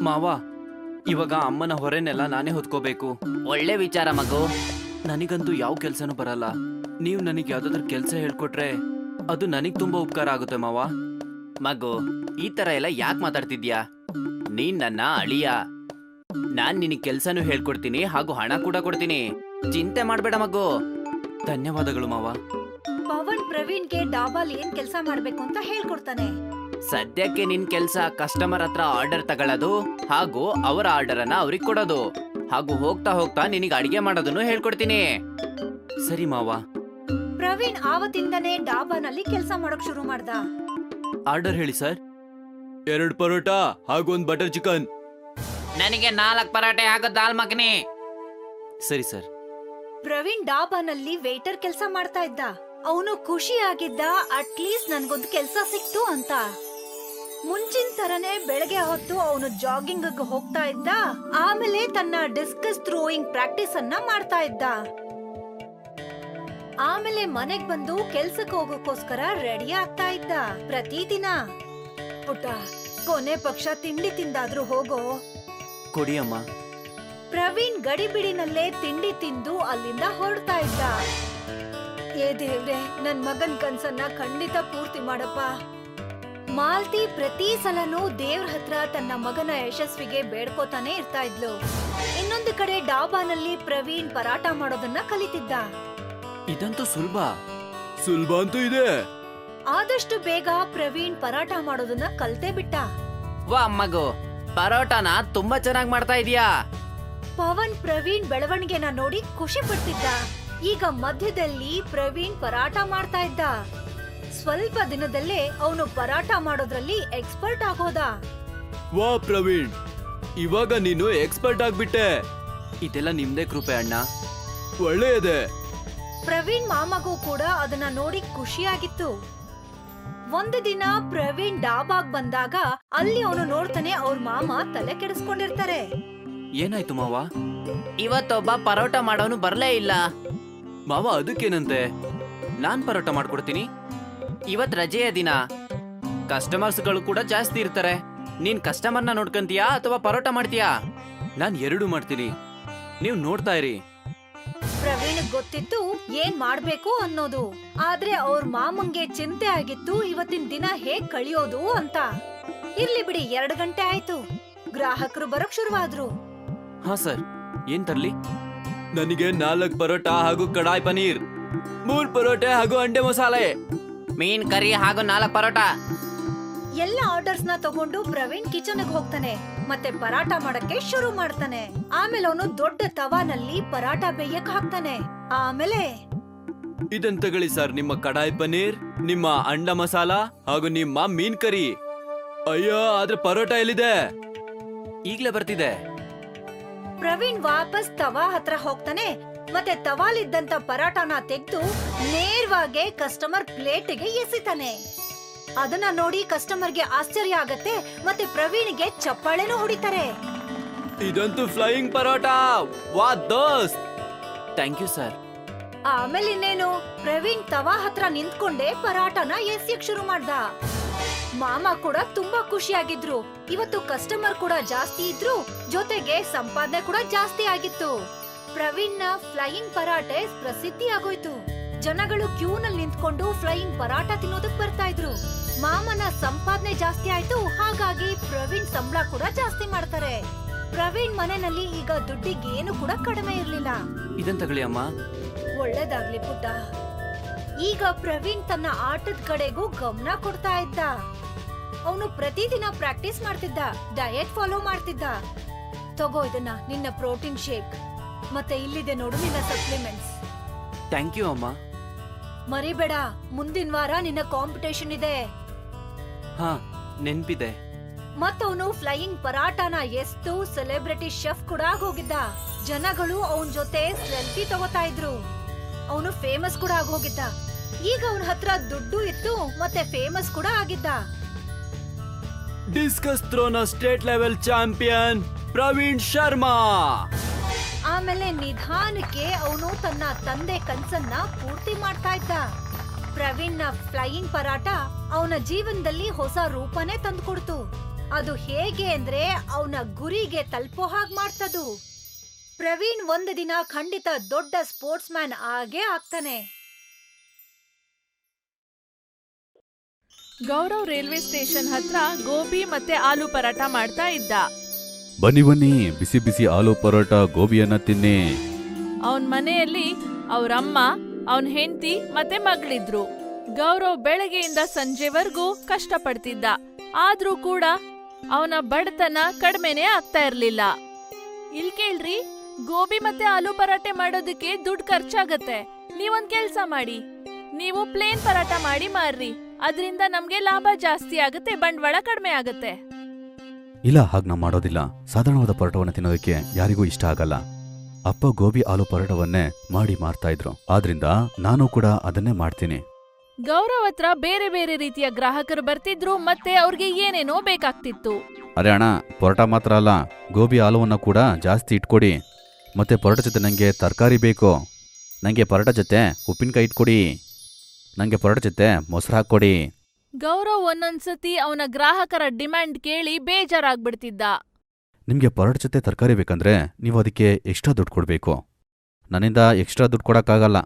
ಮಾವ, ಇವಾಗ ಅಮ್ಮನ ಹೊರೆನೆಲ್ಲ ನಾನೇ ಹೊತ್ಕೋಬೇಕು. ಒಳ್ಳೆ ವಿಚಾರ ಮಗು. ನನಗಂತೂ ಯಾವ ಕೆಲ್ಸನೂ ಬರಲ್ಲ. ನೀವು ನನಗೆ ಯಾವ್ದಾದ್ರು ಕೆಲ್ಸ ಹೇಳ್ಕೊಟ್ರೆ ಅದು ನನಗ್ ತುಂಬಾ ಉಪಕಾರ ಆಗುತ್ತೆ ಮಾವ. ಮಗು, ಈ ತರ ಎಲ್ಲ ಯಾಕೆ ಮಾತಾಡ್ತಿದ್ಯಾ? ನೀನ್ ನನ್ನ ಅಳಿಯ. ನಾನ್ ನಿನಗ್ ಕೆಲ್ಸನೂ ಹೇಳ್ಕೊಡ್ತೀನಿ, ಹಾಗೂ ಹಣ ಕೂಡ ಕೊಡ್ತೀನಿ. ಚಿಂತೆ ಮಾಡ್ಬೇಡ ಮಗು. ಧನ್ಯವಾದಗಳು ಮಾವ. ಪವನ್ ಪ್ರವೀಣ್ಗೆ ಡಾಬಾಲ್ ಏನ್ ಕೆಲ್ಸ ಮಾಡ್ಬೇಕು ಅಂತ ಹೇಳ್ಕೊಡ್ತಾನೆ. ಸದ್ಯಕ್ಕೆ ನಿನ್ ಕೆಲ್ಸ ಕಸ್ಟಮರ್ ಹತ್ರ ಆರ್ಡರ್ ತಗೊಳ್ಳೋದು, ಹಾಗೂ ಅವರ ಆರ್ಡರ್ ಅನ್ನ ಅವ್ರಿಗೆ ಕೊಡೋದು, ಹಾಗೂ ಹೋಗ್ತಾ ಹೋಗ್ತಾ ನಿನಗೆ ಅಡಿಗೆ ಮಾಡೋದನ್ನು ಹೇಳ್ಕೊಡ್ತೀನಿ. ಸರಿ ಮಾವ. ಪ್ರವೀಣ್ ಆವತ್ತಿಂದನೇ ಡಾಬಾನಲ್ಲಿ ಕೆಲ್ಸ ಮಾಡಕ್ ಶುರು ಮಾಡ್ದ. ಆರ್ಡರ್ ಹೇಳಿ ಸರ್. 2 ಪರೋಟ ಹಾಗೂ 1 ಬಟರ್ ಚಿಕನ್. ನನಗೆ 4 ಪರಾಟೆ ಹಾಗೂ ದಾಲ್ ಮಖನಿ. ಸರಿ ಸರ್. ಪ್ರವೀಣ್ ಡಾಬಾನಲ್ಲಿ ವೇಟರ್ ಕೆಲ್ಸ ಮಾಡ್ತಾ ಇದ್ದ. ಅವನು ಖುಷಿಯಾಗಿದ್ದ, ಅಟ್ಲೀಸ್ಟ್ ನನ್ಗೊಂದು ಕೆಲ್ಸ ಸಿಕ್ತು ಅಂತ. ಮುಂಚಿನ ತರನೇ ಬೆಳಗ್ಗೆ ಹೊತ್ತು ಅವನು ಜಾಗಿಂಗ್ ಹೋಗ್ತಾ ಇದ್ದ. ಆಮೇಲೆ ತನ್ನ ಡಿಸ್ಕಸ್ ಥ್ರೋಯಿಂಗ್ ಪ್ರಾಕ್ಟೀಸ್ ಅನ್ನ ಮಾಡ್ತಾ ಇದ್ದ. ಆಮೇಲೆ ಮನೆಗ್ ಬಂದು ಕೆಲ್ಸಕ್ಕೆ ಹೋಗೋಕೋಸ್ಕರ ರೆಡಿ ಆಗ್ತಾ ಇದ್ದ. ಪ್ರತಿದಿನ, ಪುಟ್ಟ, ಕೊನೆ ಪಕ್ಷ ತಿಂಡಿ ತಿಂದಾದ್ರೂ ಹೋಗೋ. ಕೊಡಿ ಅಮ್ಮ. ಪ್ರವೀಣ್ ಗಡಿಬಿಡಿನಲ್ಲೇ ತಿಂಡಿ ತಿಂದು ಅಲ್ಲಿಂದ ಹೊರಡ್ತಾ ಇದ್ದ. ಏ ದೇವ್ರೆ, ನನ್ ಮಗನ್ ಕನ್ಸನ್ನ ಖಂಡಿತ ಪೂರ್ತಿ ಮಾಡಪ್ಪ. ಮಾಲ್ತಿ ಪ್ರತಿ ಸಲನೂ ದೇವ್ರ ಹತ್ರ ತನ್ನ ಮಗನ ಯಶಸ್ವಿಗೆ ಬೇಡ್ಕೋತಾನೆ ಇರ್ತಾ ಇದ್ಲು. ಇನ್ನೊಂದು ಕಡೆ ಡಾಬಾನಲ್ಲಿ ಪ್ರವೀಣ್ ಪರಾಟ ಮಾಡೋದನ್ನ ಕಲಿತಿದ್ದ. ಇದಂತೂ ಸುಲಭ ಅಂತೂ ಇದೆ. ಆದಷ್ಟು ಬೇಗ ಪ್ರವೀಣ್ ಪರಾಟ ಮಾಡೋದನ್ನ ಕಲ್ತೇ ಬಿಟ್ಟ. ವಾ ಮಗು, ಪರೋಟಾನ ತುಂಬಾ ಚೆನ್ನಾಗಿ ಮಾಡ್ತಾ ಇದೀಯಾ. ಪವನ್ ಪ್ರವೀಣ್ ಬೆಳವಣಿಗೆನ ನೋಡಿ ಖುಷಿ ಪಡ್ತಿದ್ದ. ಈಗ ಮಧ್ಯದಲ್ಲಿ ಪ್ರವೀಣ್ ಪರಾಟ ಮಾಡ್ತಾ ಇದ್ದ. ಸ್ವಲ್ಪ ದಿನದಲ್ಲೇ ಅವನು ಪರಾಟ ಮಾಡೋದ್ರಲ್ಲಿ ಎಕ್ಸ್ಪರ್ಟ್ ಆಗೋದ. ವಾ ಪ್ರವೀಣ್, ಇವಾಗ ನೀನು ಎಕ್ಸ್ಪರ್ಟ್ ಆಗ್ಬಿಟ್ಟೆ. ಇದೆಲ್ಲ ನಿಮ್ದೇ ಕೃಪೆ ಅಣ್ಣ. ಒಳ್ಳೆಯದೇ. ಪ್ರವೀಣ್ ಮಾಮಗೂ ಕೂಡ ಅದನ್ನ ನೋಡಿ ಖುಷಿಯಾಗಿತ್ತು. ಒಂದು ದಿನ ಪ್ರವೀಣ್ ಡಾಬಾಗ್ ಬಂದಾಗ ಅಲ್ಲಿ ಅವನು ನೋಡ್ತಾನೆ, ಅವ್ರ ಮಾಮ ತಲೆ ಕೆಡಿಸ್ಕೊಂಡಿರ್ತಾರೆ. ಏನಾಯ್ತು ಮಾವ? ಇವತ್ತೊಬ್ಬ ಪರೋಟ ಮಾಡೋನು ಬರ್ಲೇ ಇಲ್ಲ. ಮಾವ, ಅದಕ್ಕೇನಂತೆ? ನಾನ್ ಪರೋಟ ಮಾಡ್ಕೊಡ್ತೀನಿ. ಇವತ್ ರಜೆಯ ದಿನ, ಕಸ್ಟಮರ್ಸ್ಗಳು ಕೂಡ ಜಾಸ್ತಿ ಇರ್ತಾರೆ. ನೀನ್ ಕಸ್ಟಮರ್ನ ನೋಡ್ಕಂತೀಯಾ ಅಥವಾ ಪರೋಟ ಮಾಡ್ತೀಯಾ? ನಾನ್ 2 ಮಾಡ್ತೀನಿ, ನೀವ್ ನೋಡ್ತಾ ಇರಿ. ಪ್ರವೀಣ್ ಗೊತ್ತಿತ್ತು ಏನ್ ಮಾಡ್ಬೇಕು ಅನ್ನೋದು. ಆದ್ರೆ ಅವ್ರ ಮಾಮಂಗೆ ಚಿಂತೆ ಆಗಿತ್ತು ಇವತ್ತಿನ ದಿನ ಹೇಗ್ ಕಳಿಯೋದು ಅಂತ. ಇರ್ಲಿ ಬಿಡಿ, 2 ಗಂಟೆ ಆಯ್ತು. ಗ್ರಾಹಕರು ಬರಕ್ ಶುರುವಾದ್ರು. ಹಾ ಸರ್, ಏನ್ ತರ್ಲಿ? ನನಗೆ 4 ಪರೋಟ ಹಾಗೂ ಕಡಾಯಿ ಪನೀರ್, 3 ಪರೋಟೆ ಹಾಗೂ ಅಂಡೆ ಮಸಾಲೆ, ಮೀನ್ ಕರಿ ಹಾಗೂ 4 ಪರೋಟ. ಎಲ್ಲ ಆರ್ಡರ್ಸ್ ನ ತಗೊಂಡು ಪ್ರವೀಣ್ ಕಿಚನ್ ಹೋಗ್ತಾನೆ ಮತ್ತೆ ಪರಾಟ ಮಾಡಕ್ಕೆ ಶುರು ಮಾಡ್ತಾನೆ. ಆಮೇಲೆ ಅವನು ದೊಡ್ಡ ತವಾನಲ್ಲಿ ಪರಾಟ ಬೇಯಕ್ ಹಾಕ್ತಾನೆ. ಆಮೇಲೆ, ಇದನ್ ತಗೊಳ್ಳಿ ಸರ್, ನಿಮ್ಮ ಕಡಾಯಿ ಪನೀರ್, ನಿಮ್ಮ ಅಂಡ ಮಸಾಲ ಹಾಗೂ ನಿಮ್ಮ ಮೀನ್ ಕರಿ. ಅಯ್ಯೋ, ಆದ್ರೆ ಪರೋಟ ಎಲ್ಲಿದೆ? ಈಗ್ಲೇ ಬರ್ತಿದೆ. ಪ್ರವೀಣ್ ವಾಪಸ್ ತವಾ ಹತ್ರ ಹೋಗ್ತಾನೆ ಮತ್ತೆ ತವಾಲಿದ್ದಂತ ಪರಾಟನ ತೆಗೆದು ನೇರವಾಗಿ ಕಸ್ಟಮರ್ ಪ್ಲೇಟ್ಗೆ ಎಸಿತಾನೆ. ಅದನ್ನ ನೋಡಿ ಕಸ್ಟಮರ್ಗೆ ಆಶ್ಚರ್ಯ ಆಗತ್ತೆ ಮತ್ತೆ ಪ್ರವೀಣ್ಗೆ ಚಪ್ಪಾಳೆನೂ ಹೊಡಿತಾರೆ. ಇದಂತೂ ಫ್ಲೈಯಿಂಗ್ ಪರೋಟ. ವಾ ದೋಸ್ತ್, ಥ್ಯಾಂಕ್ ಯು ಸರ್. ಆಮೇಲೆ ಇನ್ನೇನು, ಪ್ರವೀಣ್ ತವಾ ಹತ್ರ ನಿಂತ್ಕೊಂಡೆ ಪರಾಟನ ಎಸಿಯಕ್ ಶುರು ಮಾಡ್ದ. ಮಾಮ ಕೂಡ ತುಂಬಾ ಖುಷಿಯಾಗಿದ್ರು. ಇವತ್ತು ಕಸ್ಟಮರ್ ಕೂಡ ಜಾಸ್ತಿ ಇದ್ರು, ಜೊತೆಗೆ ಸಂಪಾದನೆ ಕೂಡ ಜಾಸ್ತಿ ಆಗಿತ್ತು. ಪ್ರವೀಣ್ ನ ಫ್ಲೈಯಿಂಗ್ ಪರಾಟೆ ಪ್ರಸಿದ್ಧಿ ಆಗೋಯ್ತು. ಜನಗಳು ಕ್ಯೂನಲ್ಲಿ ನಿಂತ್ಕೊಂಡು ಫ್ಲೈಯಿಂಗ್ ಪರಾಟ ತಿನ್ನೋದಕ್ ಬರ್ತಾ ಇದ್ರು. ಮಾಮನ ಸಂಪಾದನೆ ಜಾಸ್ತಿ ಆಯ್ತು, ಹಾಗಾಗಿ ಪ್ರವೀಣ್ ಸಂಬಳ ಕೂಡ ಜಾಸ್ತಿ ಮಾಡ್ತಾರೆ. ಪ್ರವೀಣ್ ಮನೆಯಲ್ಲಿ ಈಗ ದುಡ್ಡಿಗೆ ಏನು ಕೂಡ ಕಡಿಮೆ ಇರ್ಲಿಲ್ಲ. ಇದನ್ ತಗೊಳ್ಳಿ ಅಮ್ಮ. ಒಳ್ಳೇದಾಗ್ಲಿ ಪುಟ್ಟ. ಈಗ ಪ್ರವೀಣ್ ತನ್ನ ಆಟದ ಕಡೆಗೂ ಗಮನ ಕೊಡ್ತಾ ಇದ್ದ. ಅವನು ಪ್ರತಿದಿನ ಪ್ರಾಕ್ಟೀಸ್ ಮಾಡ್ತಿದ್ದ, ಡಯಟ್ ಫಾಲೋ ಮಾಡ್ತಿದ್ದ. ತಗೋ ಇದನ್ನ, ನಿನ್ನ ಪ್ರೋಟೀನ್ ಶೇಕ್. ಮತ್ತೆ ಇಲ್ಲಿದೆ ನೋಡು ನಿನ್ನ ಸಪ್ಲಿಮೆಂಟ್ಸ್. ಥ್ಯಾಂಕ್ ಯು ಅಮ್ಮ. ಮರಿಬೇಡ, ಮುಂದಿನ ವಾರ ನಿನ್ನ ಕಾಂಪಿಟೇಷನ್ ಇದೆ. ಹಾ, ನೆನ್ಪಿದೆ. ಮತ್ತವನು ಫ್ಲೈಯಿಂಗ್ ಪರಾಟನ ಎಷ್ಟು ಸೆಲೆಬ್ರಿಟಿ ಶೆಫ್ ಕೂಡ ಆಗೋಗಿದ್ದ. ಜನಗಳು ಅವನ್ ಜೊತೆ ಸೆಲ್ಫಿ ತಗೋತಾ ಇದ್ರು. ಅವನು ಫೇಮಸ್ ಕೂಡ ಆಗೋಗಿದ್ದ. ಈಗ ಅವನ ಹತ್ರ ದುಡ್ಡು ಇತ್ತು, ಮತ್ತೆ ಫೇಮಸ್ ಕೂಡ ಆಗಿದ್ದ. ಡಿಸ್ಕಸ್ ಥ್ರೋನ state level champion Praveen Sharma. ಆಮೇಲೆ ನಿಧಾನಕ್ಕೆ ಅವನು ತನ್ನ ತಂದೆ ಕನ್ಸನ್ನ ಪೂರ್ತಿ ಮಾಡ್ತಾ ಇದ್ದ. ಪ್ರವೀಣ್ ನ ಫ್ಲೈಯಿಂಗ್ ಪರಾಟ ಅವನ ಜೀವನದಲ್ಲಿ ಹೊಸ ರೂಪನೇ ತಂದ್ಕೊಡ್ತು. ಅದು ಹೇಗೆ ಅಂದ್ರೆ ಅವನ ಗುರಿಗೆ ತಲುಪೋ ಹಾಗೆ ಮಾಡ್ತದು. ಪ್ರವೀಣ್ ಒಂದು ದಿನ ಖಂಡಿತ ದೊಡ್ಡ ಸ್ಪೋರ್ಟ್ಸ್ ಮ್ಯಾನ್ ಆಗೇ ಆಗ್ತಾನೆ. ಗೌರವ್ ರೈಲ್ವೆ ಸ್ಟೇಷನ್ ಹತ್ರ ಗೋಬಿ ಮತ್ತೆ ಆಲೂ ಪರಾಟ ಮಾಡ್ತಾ ಇದ್ದ. ಬನ್ನಿ ಬನ್ನಿ, ಬಿಸಿ ಬಿಸಿ ಆಲೂ ಪರೋಟ ಗೋಬಿಯನ್ನ ತಿನ್ನಿ. ಅವನ್ ಮನೆಯಲ್ಲಿ ಅವ್ರಮ್ಮ, ಅವನ್ ಹೆಂಡತಿ ಮತ್ತೆ ಮಗಳಿದ್ರು. ಗೌರವ್ ಬೆಳಗ್ಗೆಯಿಂದ ಸಂಜೆವರೆಗೂ ಕಷ್ಟಪಡ್ತಿದ್ದ. ಆದ್ರೂ ಕೂಡ ಅವನ ಬಡತನ ಕಡಿಮೆನೇ ಆಗ್ತಾ ಇರ್ಲಿಲ್ಲ. ಇಲ್ ಕೇಳ್ರಿ, ಗೋಬಿ ಮತ್ತೆ ಆಲೂ ಪರಾಟೆ ಮಾಡೋದಕ್ಕೆ ದುಡ್ಡು ಖರ್ಚಾಗತ್ತೆ. ನೀವೊಂದ್ ಕೆಲ್ಸ ಮಾಡಿ, ನೀವು ಪ್ಲೇನ್ ಪರಾಟ ಮಾಡಿ ಮಾರ್ರಿ. ಅದ್ರಿಂದ ನಮ್ಗೆ ಲಾಭ ಜಾಸ್ತಿ ಆಗತ್ತೆ, ಬಂಡವಾಳ ಕಡಿಮೆ ಆಗತ್ತೆ. ಇಲ್ಲ, ಹಾಗ್ ನಾವ್ ಮಾಡೋದಿಲ್ಲ. ಸಾಧಾರಣವಾದ ಪರೋಟವನ್ನ ತಿನ್ನೋದಕ್ಕೆ ಯಾರಿಗೂ ಇಷ್ಟ ಆಗಲ್ಲ. ಅಪ್ಪ ಗೋಬಿ ಆಲೂ ಪರೋಟವನ್ನೇ ಮಾಡಿ ಮಾರ್ತಾ ಇದ್ರು, ಆದ್ರಿಂದ ನಾನು ಕೂಡ ಅದನ್ನೇ ಮಾಡ್ತೀನಿ. ಗೌರವ್ ಹತ್ರ ಬೇರೆ ಬೇರೆ ರೀತಿಯ ಗ್ರಾಹಕರು ಬರ್ತಿದ್ರು, ಮತ್ತೆ ಅವ್ರಿಗೆ ಏನೇನೋ ಬೇಕಾಗ್ತಿತ್ತು. ಅರೆ ಅಣ್ಣ, ಪರೋಟ ಮಾತ್ರ ಅಲ್ಲ, ಗೋಬಿ ಆಲೂವನ್ನ ಕೂಡ ಜಾಸ್ತಿ ಇಟ್ಕೊಡಿ. ಮತ್ತೆ ಪರೋಟ ಜೊತೆ ನಂಗೆ ತರಕಾರಿ ಬೇಕು. ನಂಗೆ ಪರೋಟ ಜೊತೆ ಉಪ್ಪಿನಕಾಯಿ ಇಟ್ಕೊಡಿ. ನಂಗೆ ಪರೋಟ ಜೊತೆ ಮೊಸರು ಹಾಕ್ಕೊಡಿ. ಗೌರವ್ ಒಂದೊಂದ್ಸತಿ ಅವನ ಗ್ರಾಹಕರ ಡಿಮ್ಯಾಂಡ್ ಕೇಳಿ ಬೇಜಾರಾಗ್ಬಿಡ್ತಿದ್ದ. ನಿಮ್ಗೆ ಪರೋಟ ಜೊತೆ ತರಕಾರಿ ಬೇಕಂದ್ರೆ ನೀವು ಅದಕ್ಕೆ ಎಕ್ಸ್ಟ್ರಾ ದುಡ್ಡು ಕೊಡ್ಬೇಕು. ನನ್ನಿಂದ ಎಕ್ಸ್ಟ್ರಾ ದುಡ್ಡು ಕೊಡಕ್ಕಾಗಲ್ಲ.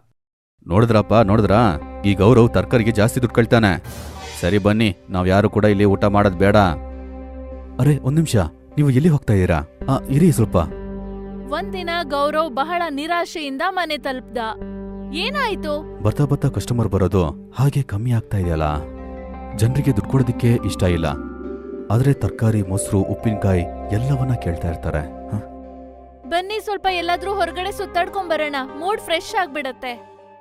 ನೋಡಿದ್ರಾ, ಈ ಗೌರವ್ ತರಕಾರಿಗೆ ಜಾಸ್ತಿ ದುಡ್ಡು ಕಳ್ತಾನೆ. ಸರಿ ಬನ್ನಿ, ನಾವ್ ಯಾರು ಕೂಡ ಇಲ್ಲಿ ಊಟ ಮಾಡೋದ್ ಬೇಡ. ಅರೆ, ಒಂದ್ ನಿಮಿಷ, ನೀವು ಎಲ್ಲಿ ಹೋಗ್ತಾ ಇದ್ದೀರಾ? ಇರಿ ಸ್ವಲ್ಪ. ಒಂದಿನ ಗೌರವ್ ಬಹಳ ನಿರಾಶೆಯಿಂದ ಮನೆ ತಲುಪ್ದ. ಏನಾಯ್ತು? ಬರ್ತಾ ಬರ್ತಾ ಕಸ್ಟಮರ್ ಬರೋದು ಹಾಗೆ ಕಮ್ಮಿ ಆಗ್ತಾ ಇದೆಯಲ್ಲ. ಜನರಿಗೆ ದುಡ್ಡು ಕೊಡೋದಿಕ್ಕೆ ಇಷ್ಟ ಇಲ್ಲ, ಆದ್ರೆ ತರಕಾರಿ, ಮೊಸರು, ಉಪ್ಪಿನಕಾಯಿ ಎಲ್ಲವನ್ನ ಕೇಳ್ತಾ ಇರ್ತಾರೆ. ಬನ್ನಿ, ಸ್ವಲ್ಪ ಎಲ್ಲಾದ್ರೂ ಹೊರಗಡೆ ಸುತ್ತಾಡ್ಕೊಂಬರೋಣ, ಮೂಡ್ ಫ್ರೆಶ್ ಆಗ್ಬಿಡತ್ತೆ.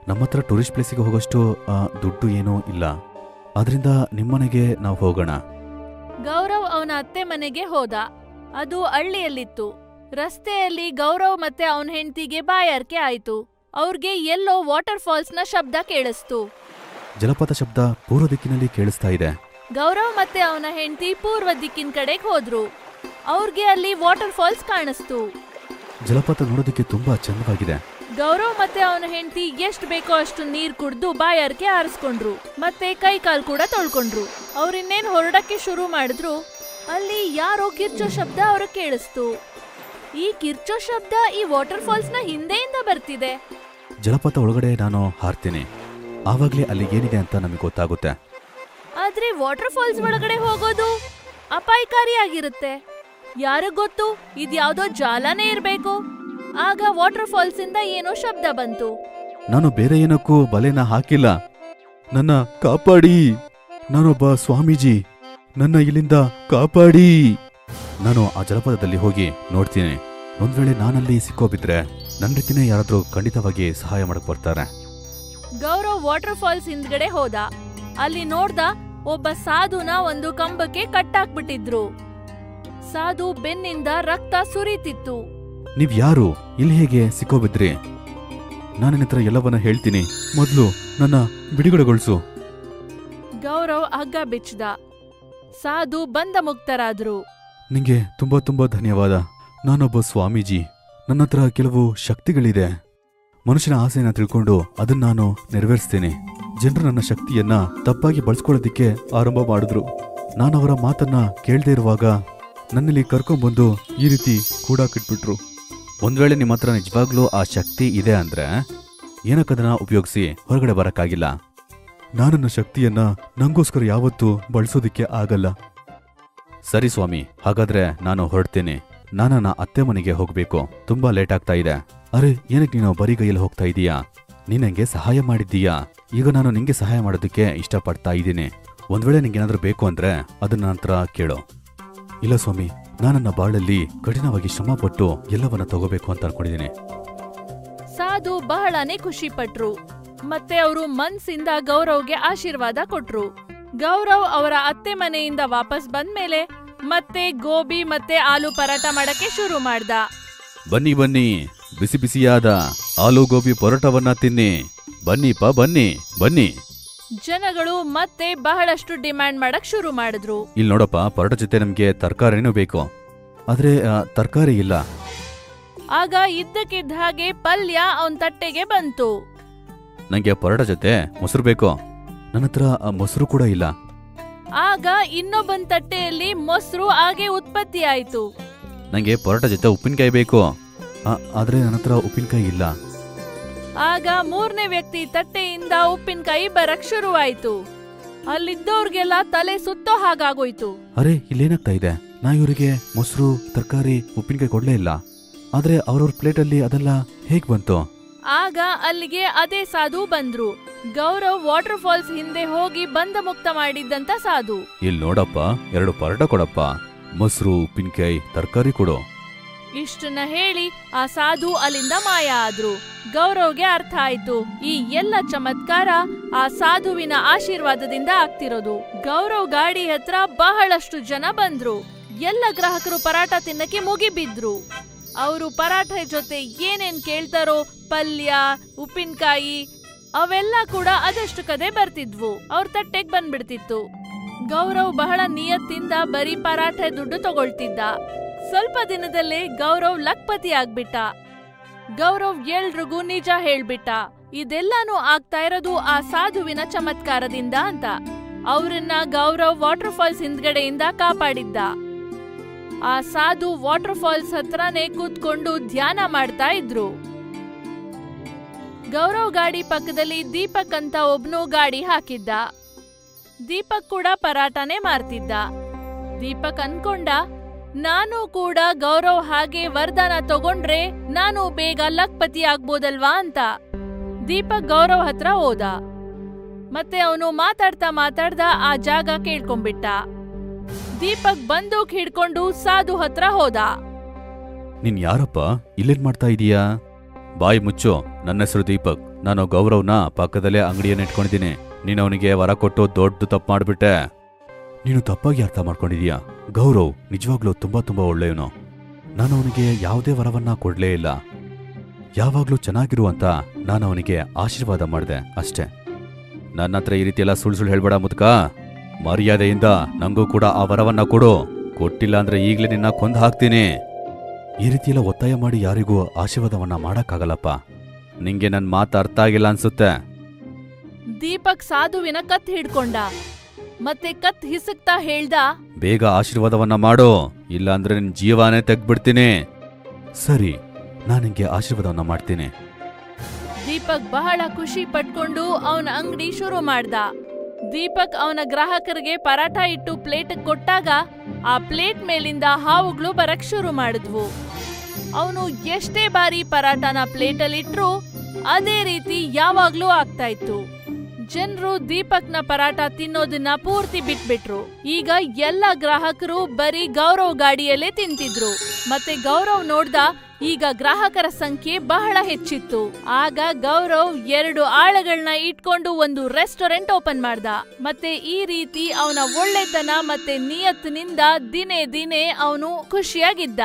ನಮ್ಮ ಹತ್ರ ಟೂರಿಸ್ಟ್ ಪ್ಲೇಸಿಗೆ ಹೋಗೋಷ್ಟು ದುಡ್ಡು ಏನೂ ಇಲ್ಲ, ಆದ್ರಿಂದ ನಿಮ್ಮನೆಗೆ ನಾವು ಹೋಗೋಣ. ಗೌರವ್ ಅವನ ಅತ್ತೆ ಮನೆಗೆ ಹೋದ. ಅದು ಹಳ್ಳಿಯಲ್ಲಿತ್ತು. ರಸ್ತೆಯಲ್ಲಿ ಗೌರವ್ ಮತ್ತೆ ಅವನ ಹೆಂಡತಿಗೆ ಬಾಯಾರಿಕೆ ಆಯ್ತು. ಅವ್ರಿಗೆ ಎಲ್ಲೋ ವಾಟರ್ ಫಾಲ್ಸ್ ನ ಶಬ್ದ ಕೇಳಿಸ್ತು. ಜಲಪಾತ ಶಬ್ದ ಪೂರ್ವ ದಿಕ್ಕಿನಲ್ಲಿ ಕೇಳಿಸ್ತಾ ಇದೆ. ಗೌರವ್ ಮತ್ತೆ ಅವನ ಹೆಂಡತಿ ಪೂರ್ವ ದಿಕ್ಕಿನ ಕಡೆಗೆ ಹೋದ್ರು. ಅವ್ರಿಗೆ ಅಲ್ಲಿ ವಾಟರ್ ಫಾಲ್ಸ್ ಕಾಣಿಸ್ತು. ಜಲಪಾತ ನೋಡೋದಕ್ಕೆ ತುಂಬಾ ಚಂದವಾಗಿದೆ. ಗೌರವ್ ಮತ್ತೆ ಅವನ ಹೆಂಡತಿ ಎಷ್ಟ್ ಬೇಕೋ ಅಷ್ಟು ನೀರ್ ಕುಡ್ದು ಬಾಯಾರಿಕೆ ಆರಿಸ್ಕೊಂಡ್ರು, ಮತ್ತೆ ಕೈ ಕಾಲ್ ಕೂಡ ತೊಳ್ಕೊಂಡ್ರು. ಅವ್ರಿನ್ನೇನ್ ಹೊರಡಕ್ಕೆ ಶುರು ಮಾಡಿದ್ರು, ಅಲ್ಲಿ ಯಾರೋ ಕಿರ್ಚೋ ಶಬ್ದ ಅವ್ರ ಕೇಳಿಸ್ತು. ಈ ಕಿರ್ಚೋ ಶಬ್ದ ಈ ವಾಟರ್ ಫಾಲ್ಸ್ ನ ಹಿಂದೆಯಿಂದ ಬರ್ತಿದೆ. ಜಲಪಾತ ಒಳಗಡೆ ನಾನು ಹಾರ್ತೀನಿ, ಆವಾಗ್ಲೇ ಅಲ್ಲಿ ಏನಿದೆ ಅಂತ ನಮಗೆ ಗೊತ್ತಾಗುತ್ತೆ. ಆದ್ರೆ ವಾಟರ್ ಫಾಲ್ಸ್ ಒಳಗಡೆ ಹೋಗೋದು ಅಪಾಯಕಾರಿಯಾಗಿರುತ್ತೆ. ಯಾರಿಗ್ ಗೊತ್ತು, ಇದ್ಯಾವ್ದೋ ಜಾಲನೇ ಇರ್ಬೇಕು. ಆಗ ವಾಟರ್ ಫಾಲ್ಸ್ ಇಂದ ಏನೋ ಶಬ್ದ ಬಂತು. ನಾನು ಬೇರೆ ಏನಕ್ಕೂ ಬಲೆನ ಹಾಕಿಲ್ಲ. ನನ್ನ ಕಾಪಾಡಿ, ನಾನೊಬ್ಬ ಸ್ವಾಮೀಜಿ, ನನ್ನ ಇಲ್ಲಿಂದ ಕಾಪಾಡಿ. ನಾನು ಆ ಜಲಪಾತದಲ್ಲಿ ಹೋಗಿ ನೋಡ್ತೀನಿ. ಒಂದ್ ವೇಳೆ ನಾನಲ್ಲಿ ಸಿಕ್ಕೋಬಿದ್ರೆ ನನ್ನ ರೀತಿನೇ ಯಾರಾದ್ರೂ ಖಂಡಿತವಾಗಿ ಸಹಾಯ ಮಾಡಕ್ ಬರ್ತಾರೆ. ಗೌರವ್ ವಾಟರ್ ಫಾಲ್ಸ್ ಹಿಂದ್ಗಡೆ ಹೋದ. ಅಲ್ಲಿ ನೋಡ್ದ, ಒಬ್ಬ ಸಾಧುನ ಒಂದು ಕಂಬಕ್ಕೆ ಕಟ್ಟಾಕ್ಬಿಟ್ಟಿದ್ರು. ಸಾಧು ಬೆನ್ನಿಂದ ರಕ್ತ ಸುರಿತಿತ್ತು. ನೀವ್ ಯಾರು? ಇಲ್ಲಿ ಹೇಗೆ ಸಿಕ್ಕೋಬಿದ್ರಿ? ನಾನಿನ ಹತ್ರ ಎಲ್ಲವನ್ನ ಹೇಳ್ತೀನಿ, ಮೊದ್ಲು ನನ್ನ ಬಿಡುಗಡೆಗೊಳಿಸು. ಗೌರವ್ ಹಗ್ಗ ಬಿಚ್ಚದ. ಸಾಧು ಬಂದ ಮುಕ್ತರಾದ್ರು. ನಿಂಗೆ ತುಂಬಾ ತುಂಬಾ ಧನ್ಯವಾದ. ನಾನೊಬ್ಬ ಸ್ವಾಮೀಜಿ, ನನ್ನ ಹತ್ರ ಕೆಲವು ಶಕ್ತಿಗಳಿದೆ. ಮನುಷ್ಯನ ಆಸೆಯನ್ನ ತಿಳ್ಕೊಂಡು ಅದನ್ನ ನಾನು ನೆರವೇರಿಸ್ತೇನೆ. ಜನರು ನನ್ನ ಶಕ್ತಿಯನ್ನ ತಪ್ಪಾಗಿ ಬಳಸ್ಕೊಳ್ಳೋದಿಕ್ಕೆ ಆರಂಭ ಮಾಡಿದ್ರು. ನಾನವರ ಮಾತನ್ನ ಕೇಳದೇ ಇರುವಾಗ ನನ್ನಲ್ಲಿ ಕರ್ಕೊಂಡ್ಬಂದು ಈ ರೀತಿ ಕೂಡಾಕಿಟ್ಬಿಟ್ರು. ಒಂದ್ ವೇಳೆ ನಿಮ್ಮ ಹತ್ರ ನಿಜವಾಗ್ಲೂ ಆ ಶಕ್ತಿ ಇದೆ ಅಂದ್ರೆ ಏನಕ್ಕದನ್ನ ಉಪಯೋಗಿಸಿ ಹೊರಗಡೆ ಬರಕ್ಕಾಗಿಲ್ಲ. ನಾನನ್ನ ಶಕ್ತಿಯನ್ನ ನಂಗೋಸ್ಕರ ಯಾವತ್ತೂ ಬಳಸೋದಿಕ್ಕೆ ಆಗಲ್ಲ. ಸರಿ ಸ್ವಾಮಿ, ಹಾಗಾದ್ರೆ ನಾನು ಹೊರಡ್ತೀನಿ. ನಾನನ್ನ ಅತ್ತೆ ಮನೆಗೆ ಹೋಗ್ಬೇಕು. ತುಂಬಾ ಲೇಟ್ ಆಗ್ತಾ ಇದೆ. ಅರೆ, ಏನಕ್ಕೆ ನೀನು ಬರಿಗೈಯಲ್ಲಿ ಹೋಗ್ತಾ ಇದೀಯಾ? ನೀನ್ ನಂಗೆ ಸಹಾಯ ಮಾಡಿದ್ದೀಯಾ. ಈಗ ನಾನು ನಿಂಗೆ ಸಹಾಯ ಮಾಡೋದಕ್ಕೆ ಇಷ್ಟಪಡ್ತಾ ಇದ್ದೀನಿ. ಒಂದ್ ವೇಳೆ ನಿಂಗೇನಾದ್ರೂ ಬೇಕು ಅಂದ್ರೆ ಅದನ್ನ ನಂತರ ಕೇಳು. ಇಲ್ಲ ಸ್ವಾಮಿ, ನಾನನ್ನ ಬಾಳಲ್ಲಿ ಕಠಿಣವಾಗಿ ಶ್ರಮ ಪಟ್ಟು ಎಲ್ಲವನ್ನ ತಗೋಬೇಕು ಅಂತ ಅನ್ಕೊಂಡಿದ್ದೀನಿ. ಸಾಧು ಬಹಳನೇ ಖುಷಿ ಪಟ್ರು. ಮತ್ತೆ ಅವರು ಮನ್ಸಿಂದ ಗೌರವ್ಗೆ ಆಶೀರ್ವಾದ ಕೊಟ್ರು. ಗೌರವ್ ಅವರ ಅತ್ತೆ ಮನೆಯಿಂದ ವಾಪಸ್ ಬಂದ್ಮೇಲೆ ಮತ್ತೆ ಗೋಬಿ ಮತ್ತೆ ಆಲೂ ಪರಾಟ ಮಾಡಕ್ಕೆ ಶುರು ಮಾಡ್ದ. ಬನ್ನಿ ಬನ್ನಿ, ಬಿಸಿ ಬಿಸಿಯಾದ ಆಲೂ ಗೋಬಿ ಪರೋಟವನ್ನ ತಿನ್ನಿ. ಬನ್ನಿಪ್ಪ ಬನ್ನಿ ಬನ್ನಿ. ಜನಗಳು ಮತ್ತೆ ಬಹಳಷ್ಟು ಡಿಮ್ಯಾಂಡ್ ಮಾಡಕ್ ಶುರು ಮಾಡಿದ್ರು. ಇಲ್ಲಿ ನೋಡಪ್ಪ, ಪರೋಟ ಜೊತೆ ನಮ್ಗೆ ತರಕಾರಿನೂ ಬೇಕು. ಆದ್ರೆ ತರಕಾರಿ ಇಲ್ಲ. ಆಗ ಇದ್ದಕ್ಕಿದ್ದ ಹಾಗೆ ಪಲ್ಯ ಅವನ್ ತಟ್ಟೆಗೆ ಬಂತು. ನಂಗೆ ಪರೋಟ ಜೊತೆ ಮೊಸರು ಬೇಕು. ನನ್ನ ಹತ್ರ ಮೊಸರು ಕೂಡ ಇಲ್ಲ. ಆಗ ಇನ್ನೊಬ್ಬನ್ ತಟ್ಟೆಯಲ್ಲಿ ಮೊಸರು ಹಾಗೆ ಉತ್ಪತ್ತಿ ಆಯ್ತು. ನಂಗೆ ಪರೋಟ ಜೊತೆ ಉಪ್ಪಿನಕಾಯಿ ಬೇಕು. ಆದ್ರೆ ನನ್ನ ಹತ್ರ ಉಪ್ಪಿನಕಾಯಿ ಇಲ್ಲ. ಆಗ ಮೂರನೇ ವ್ಯಕ್ತಿ ತಟ್ಟೆಯಿಂದ ಉಪ್ಪಿನಕಾಯಿ ಬರಕ್ ಶುರುವಾಯ್ತು. ಅಲ್ಲಿದ್ದವ್ರಿಗೆಲ್ಲ ತಲೆ ಸುತ್ತೋ ಹಾಗಾಗೋಯ್ತು. ಅರೆ, ಇಲ್ಲೇನಾಗ್ತಾ ಇದೆ? ನಾ ಇವರಿಗೆ ಮೊಸರು, ತರಕಾರಿ, ಉಪ್ಪಿನಕಾಯಿ ಕೊಡ್ಲೇ ಇಲ್ಲ. ಆದ್ರೆ ಅವ್ರವ್ರ ಪ್ಲೇಟಲ್ಲಿ ಅದೆಲ್ಲ ಹೇಗ್ ಬಂತು? ಆಗ ಅಲ್ಲಿಗೆ ಅದೇ ಸಾಧು ಬಂದ್ರು. ಗೌರವ್ ವಾಟರ್ ಫಾಲ್ಸ್ ಹಿಂದೆ ಹೋಗಿ ಬಂಧ ಮುಕ್ತ ಮಾಡಿದ್ದಂತ ಸಾಧು. ಇಲ್ಲಿ ನೋಡಪ್ಪ, 2 ಪರೋಟ ಕೊಡಪ್ಪ. ಮೊಸರು, ಉಪ್ಪಿನಕಾಯಿ, ತರಕಾರಿ ಕೊಡು. ಇಷ್ಟನ್ನ ಹೇಳಿ ಆ ಸಾಧು ಅಲ್ಲಿಂದ ಮಾಯ ಆದ್ರು. ಗೌರವ್ಗೆ ಅರ್ಥ ಆಯ್ತು, ಈ ಎಲ್ಲ ಚಮತ್ಕಾರ ಆ ಸಾಧುವಿನ ಆಶೀರ್ವಾದದಿಂದ ಆಗ್ತಿರೋದು. ಗೌರವ್ ಗಾಡಿ ಹತ್ರ ಬಹಳಷ್ಟು ಜನ ಬಂದ್ರು. ಎಲ್ಲ ಗ್ರಾಹಕರು ಪರಾಟ ತಿನ್ನಕ್ಕೆ ಮುಗಿಬಿದ್ರು. ಅವರು ಪರಾಠ ಜೊತೆ ಏನೇನ್ ಕೇಳ್ತಾರೋ, ಪಲ್ಯ, ಉಪ್ಪಿನಕಾಯಿ ಅವೆಲ್ಲ ಕೂಡ ಅದಷ್ಟು ಕದೆ ಬರ್ತಿದ್ವು. ಅವ್ರ ತಟ್ಟೆಗ್ ಬಂದ್ಬಿಡ್ತಿತ್ತು. ಗೌರವ್ ಬಹಳ ನಿಯತ್ತಿಂದ ಬರೀ ಪರಾಠ ದುಡ್ಡು ತಗೊಳ್ತಿದ್ದ. ಸ್ವಲ್ಪ ದಿನದಲ್ಲೇ ಗೌರವ್ ಲಕ್ಪತಿ ಆಗ್ಬಿಟ್ಟ. ಗೌರವ್ ಎಲ್ರಿಗೂ ನಿಜ ಹೇಳ್ಬಿಟ್ಟ, ಇದೆಲ್ಲಾನು ಆಗ್ತಾ ಇರೋದು ಆ ಸಾಧುವಿನ ಚಮತ್ಕಾರದಿಂದ ಅಂತ. ಅವ್ರನ್ನ ಗೌರವ್ ವಾಟರ್ ಫಾಲ್ಸ್ ಹಿಂದ್ಗಡೆಯಿಂದ ಕಾಪಾಡಿದ್ದ. ಆ ಸಾಧು ವಾಟರ್ ಫಾಲ್ಸ್ ಹತ್ರನೇ ಕೂತ್ಕೊಂಡು ಧ್ಯಾನ ಮಾಡ್ತಾ ಇದ್ರು. ಗೌರವ್ ಗಾಡಿ ಪಕ್ಕದಲ್ಲಿ ದೀಪಕ್ ಅಂತ ಒಬ್ನು ಗಾಡಿ ಹಾಕಿದ್ದ. ದೀಪಕ್ ಕೂಡ ಪರಾಟನೇ ಮಾರ್ತಿದ್ದ. ದೀಪಕ್ ಅನ್ಕೊಂಡ, ನಾನು ಕೂಡ ಗೌರವ್ ಹಾಗೆ ವರದಾನ ತಗೊಂಡ್ರೆ ನಾನು ಬೇಗ ಲಕ್ಪತಿ ಆಗ್ಬೋದಲ್ವಾ ಅಂತ. ದೀಪಕ್ ಗೌರವ್ ಹತ್ರ ಹೋದ. ಮತ್ತೆ ಅವನು ಮಾತಾಡ್ತಾ ಆ ಜಾಗ ಕೇಳ್ಕೊಂಡ್ಬಿಟ್ಟ. ದೀಪಕ್ ಬಂದೂಕ್ ಹಿಡ್ಕೊಂಡು ಸಾಧು ಹತ್ರ ಹೋದ. ನೀನ್ ಯಾರಪ್ಪ? ಇಲ್ಲೇನ್ ಮಾಡ್ತಾ ಇದೀಯಾ? ಬಾಯಿ ಮುಚ್ಚು. ನನ್ನ ಹೆಸರು ದೀಪಕ್. ನಾನು ಗೌರವ್ನ ಪಕ್ಕದಲ್ಲೇ ಅಂಗಡಿಯನ್ನ ಇಟ್ಕೊಂಡಿದ್ದೀನಿ. ನೀನು ಅವನಿಗೆ ವರ ಕೊಟ್ಟು ದೊಡ್ಡ ತಪ್ಪು ಮಾಡ್ಬಿಟ್ಟೆ. ನೀನು ತಪ್ಪಾಗಿ ಅರ್ಥ ಮಾಡ್ಕೊಂಡಿದೀಯಾ. ಗೌರವ್ ನಿಜವಾಗ್ಲೂ ತುಂಬಾ ಒಳ್ಳೆಯವನು. ನಾನು ಅವನಿಗೆ ಯಾವುದೇ ವರವನ್ನ ಕೊಡ್ಲೇ ಇಲ್ಲ. ಯಾವಾಗ್ಲೂ ಚೆನ್ನಾಗಿರು ಅಂತ ನಾನು ಅವನಿಗೆ ಆಶೀರ್ವಾದ ಮಾಡಿದೆ ಅಷ್ಟೇ. ನನ್ನ ಹತ್ರ ಈ ರೀತಿ ಎಲ್ಲ ಸುಳ್ಳು ಹೇಳ್ಬೇಡ ಮುದ್ಕ. ಮರ್ಯಾದೆಯಿಂದ ನಂಗೂ ಕೂಡ ಆ ವರವನ್ನ ಕೊಡು. ಕೊಟ್ಟಿಲ್ಲ ಅಂದ್ರೆ ಈಗ್ಲೇ ನಿನ್ನ ಕೊಂದು ಹಾಕ್ತೀನಿ. ಈ ರೀತಿಯೆಲ್ಲ ಒತ್ತಾಯ ಮಾಡಿ ಯಾರಿಗೂ ಆಶೀರ್ವಾದವನ್ನ ಮಾಡಕ್ಕಾಗಲ್ಲಪ್ಪ. ನಿಂಗೆ ನನ್ ಮಾತು ಅರ್ಥ ಆಗಿಲ್ಲ ಅನ್ಸುತ್ತೆ. ದೀಪಕ್ ಸಾಧುವಿನ ಕತ್ ಹಿಡ್ಕೊಂಡ. ಮತ್ತೆ ಕತ್ ಹಿಸಕ್ತಾ ಹೇಳ್ದ, ಬೇಗ ಆಶೀರ್ವಾದವನ್ನ ಮಾಡು, ಇಲ್ಲ ಅಂದ್ರೆ ನಿನ್ ಜೀವನೇ ತೆಗ್ದ್ಬಿಡ್ತೀನಿ. ಸರಿ, ನಾನು ನಿಂಗೆ ಆಶೀರ್ವಾದವನ್ನ ಮಾಡ್ತೀನಿ. ದೀಪಕ್ ಬಹಳ ಖುಷಿ ಪಟ್ಕೊಂಡು ಅವನ ಅಂಗಡಿ ಶುರು ಮಾಡ್ದ. ದೀಪಕ್ ಅವನ ಗ್ರಾಹಕರಿಗೆ ಪರಾಠ ಇಟ್ಟು ಪ್ಲೇಟ್ ಕೊಟ್ಟಾಗ ಆ ಪ್ಲೇಟ್ ಮೇಲಿಂದ ಹಾವುಗಳು ಬರಕ್ ಶುರು ಮಾಡಿದ್ವು. ಅವನು ಎಷ್ಟೇ ಬಾರಿ ಪರಾಠನ ಪ್ಲೇಟಲ್ಲಿಟ್ರು ಅದೇ ರೀತಿ ಯಾವಾಗ್ಲೂ ಆಗ್ತಾ ಇತ್ತು. ಜನರು ದೀಪಕ್ನ ಪರಾಠ ತಿನ್ನೋದನ್ನ ಪೂರ್ತಿ ಬಿಟ್ಬಿಟ್ರು. ಈಗ ಎಲ್ಲ ಗ್ರಾಹಕರು ಬರೀ ಗೌರವ್ ಗಾಡಿಯಲ್ಲೇ ತಿಂತಿದ್ರು. ಮತ್ತೆ ಗೌರವ್ ನೋಡ್ದ, ಈಗ ಗ್ರಾಹಕರ ಸಂಖ್ಯೆ ಬಹಳ ಹೆಚ್ಚಿತ್ತು. ಆಗ ಗೌರವ್ 2 ಆಳುಗಳನ್ನ ಇಟ್ಕೊಂಡು ಒಂದು ರೆಸ್ಟೋರೆಂಟ್ ಓಪನ್ ಮಾಡ್ದ. ಮತ್ತೆ ಈ ರೀತಿ ಅವನ ಒಳ್ಳೆತನ ಮತ್ತೆ ನಿಯತ್ತಿನಿಂದ ದಿನೇ ದಿನೇ ಅವನು ಖುಷಿಯಾಗಿದ್ದ.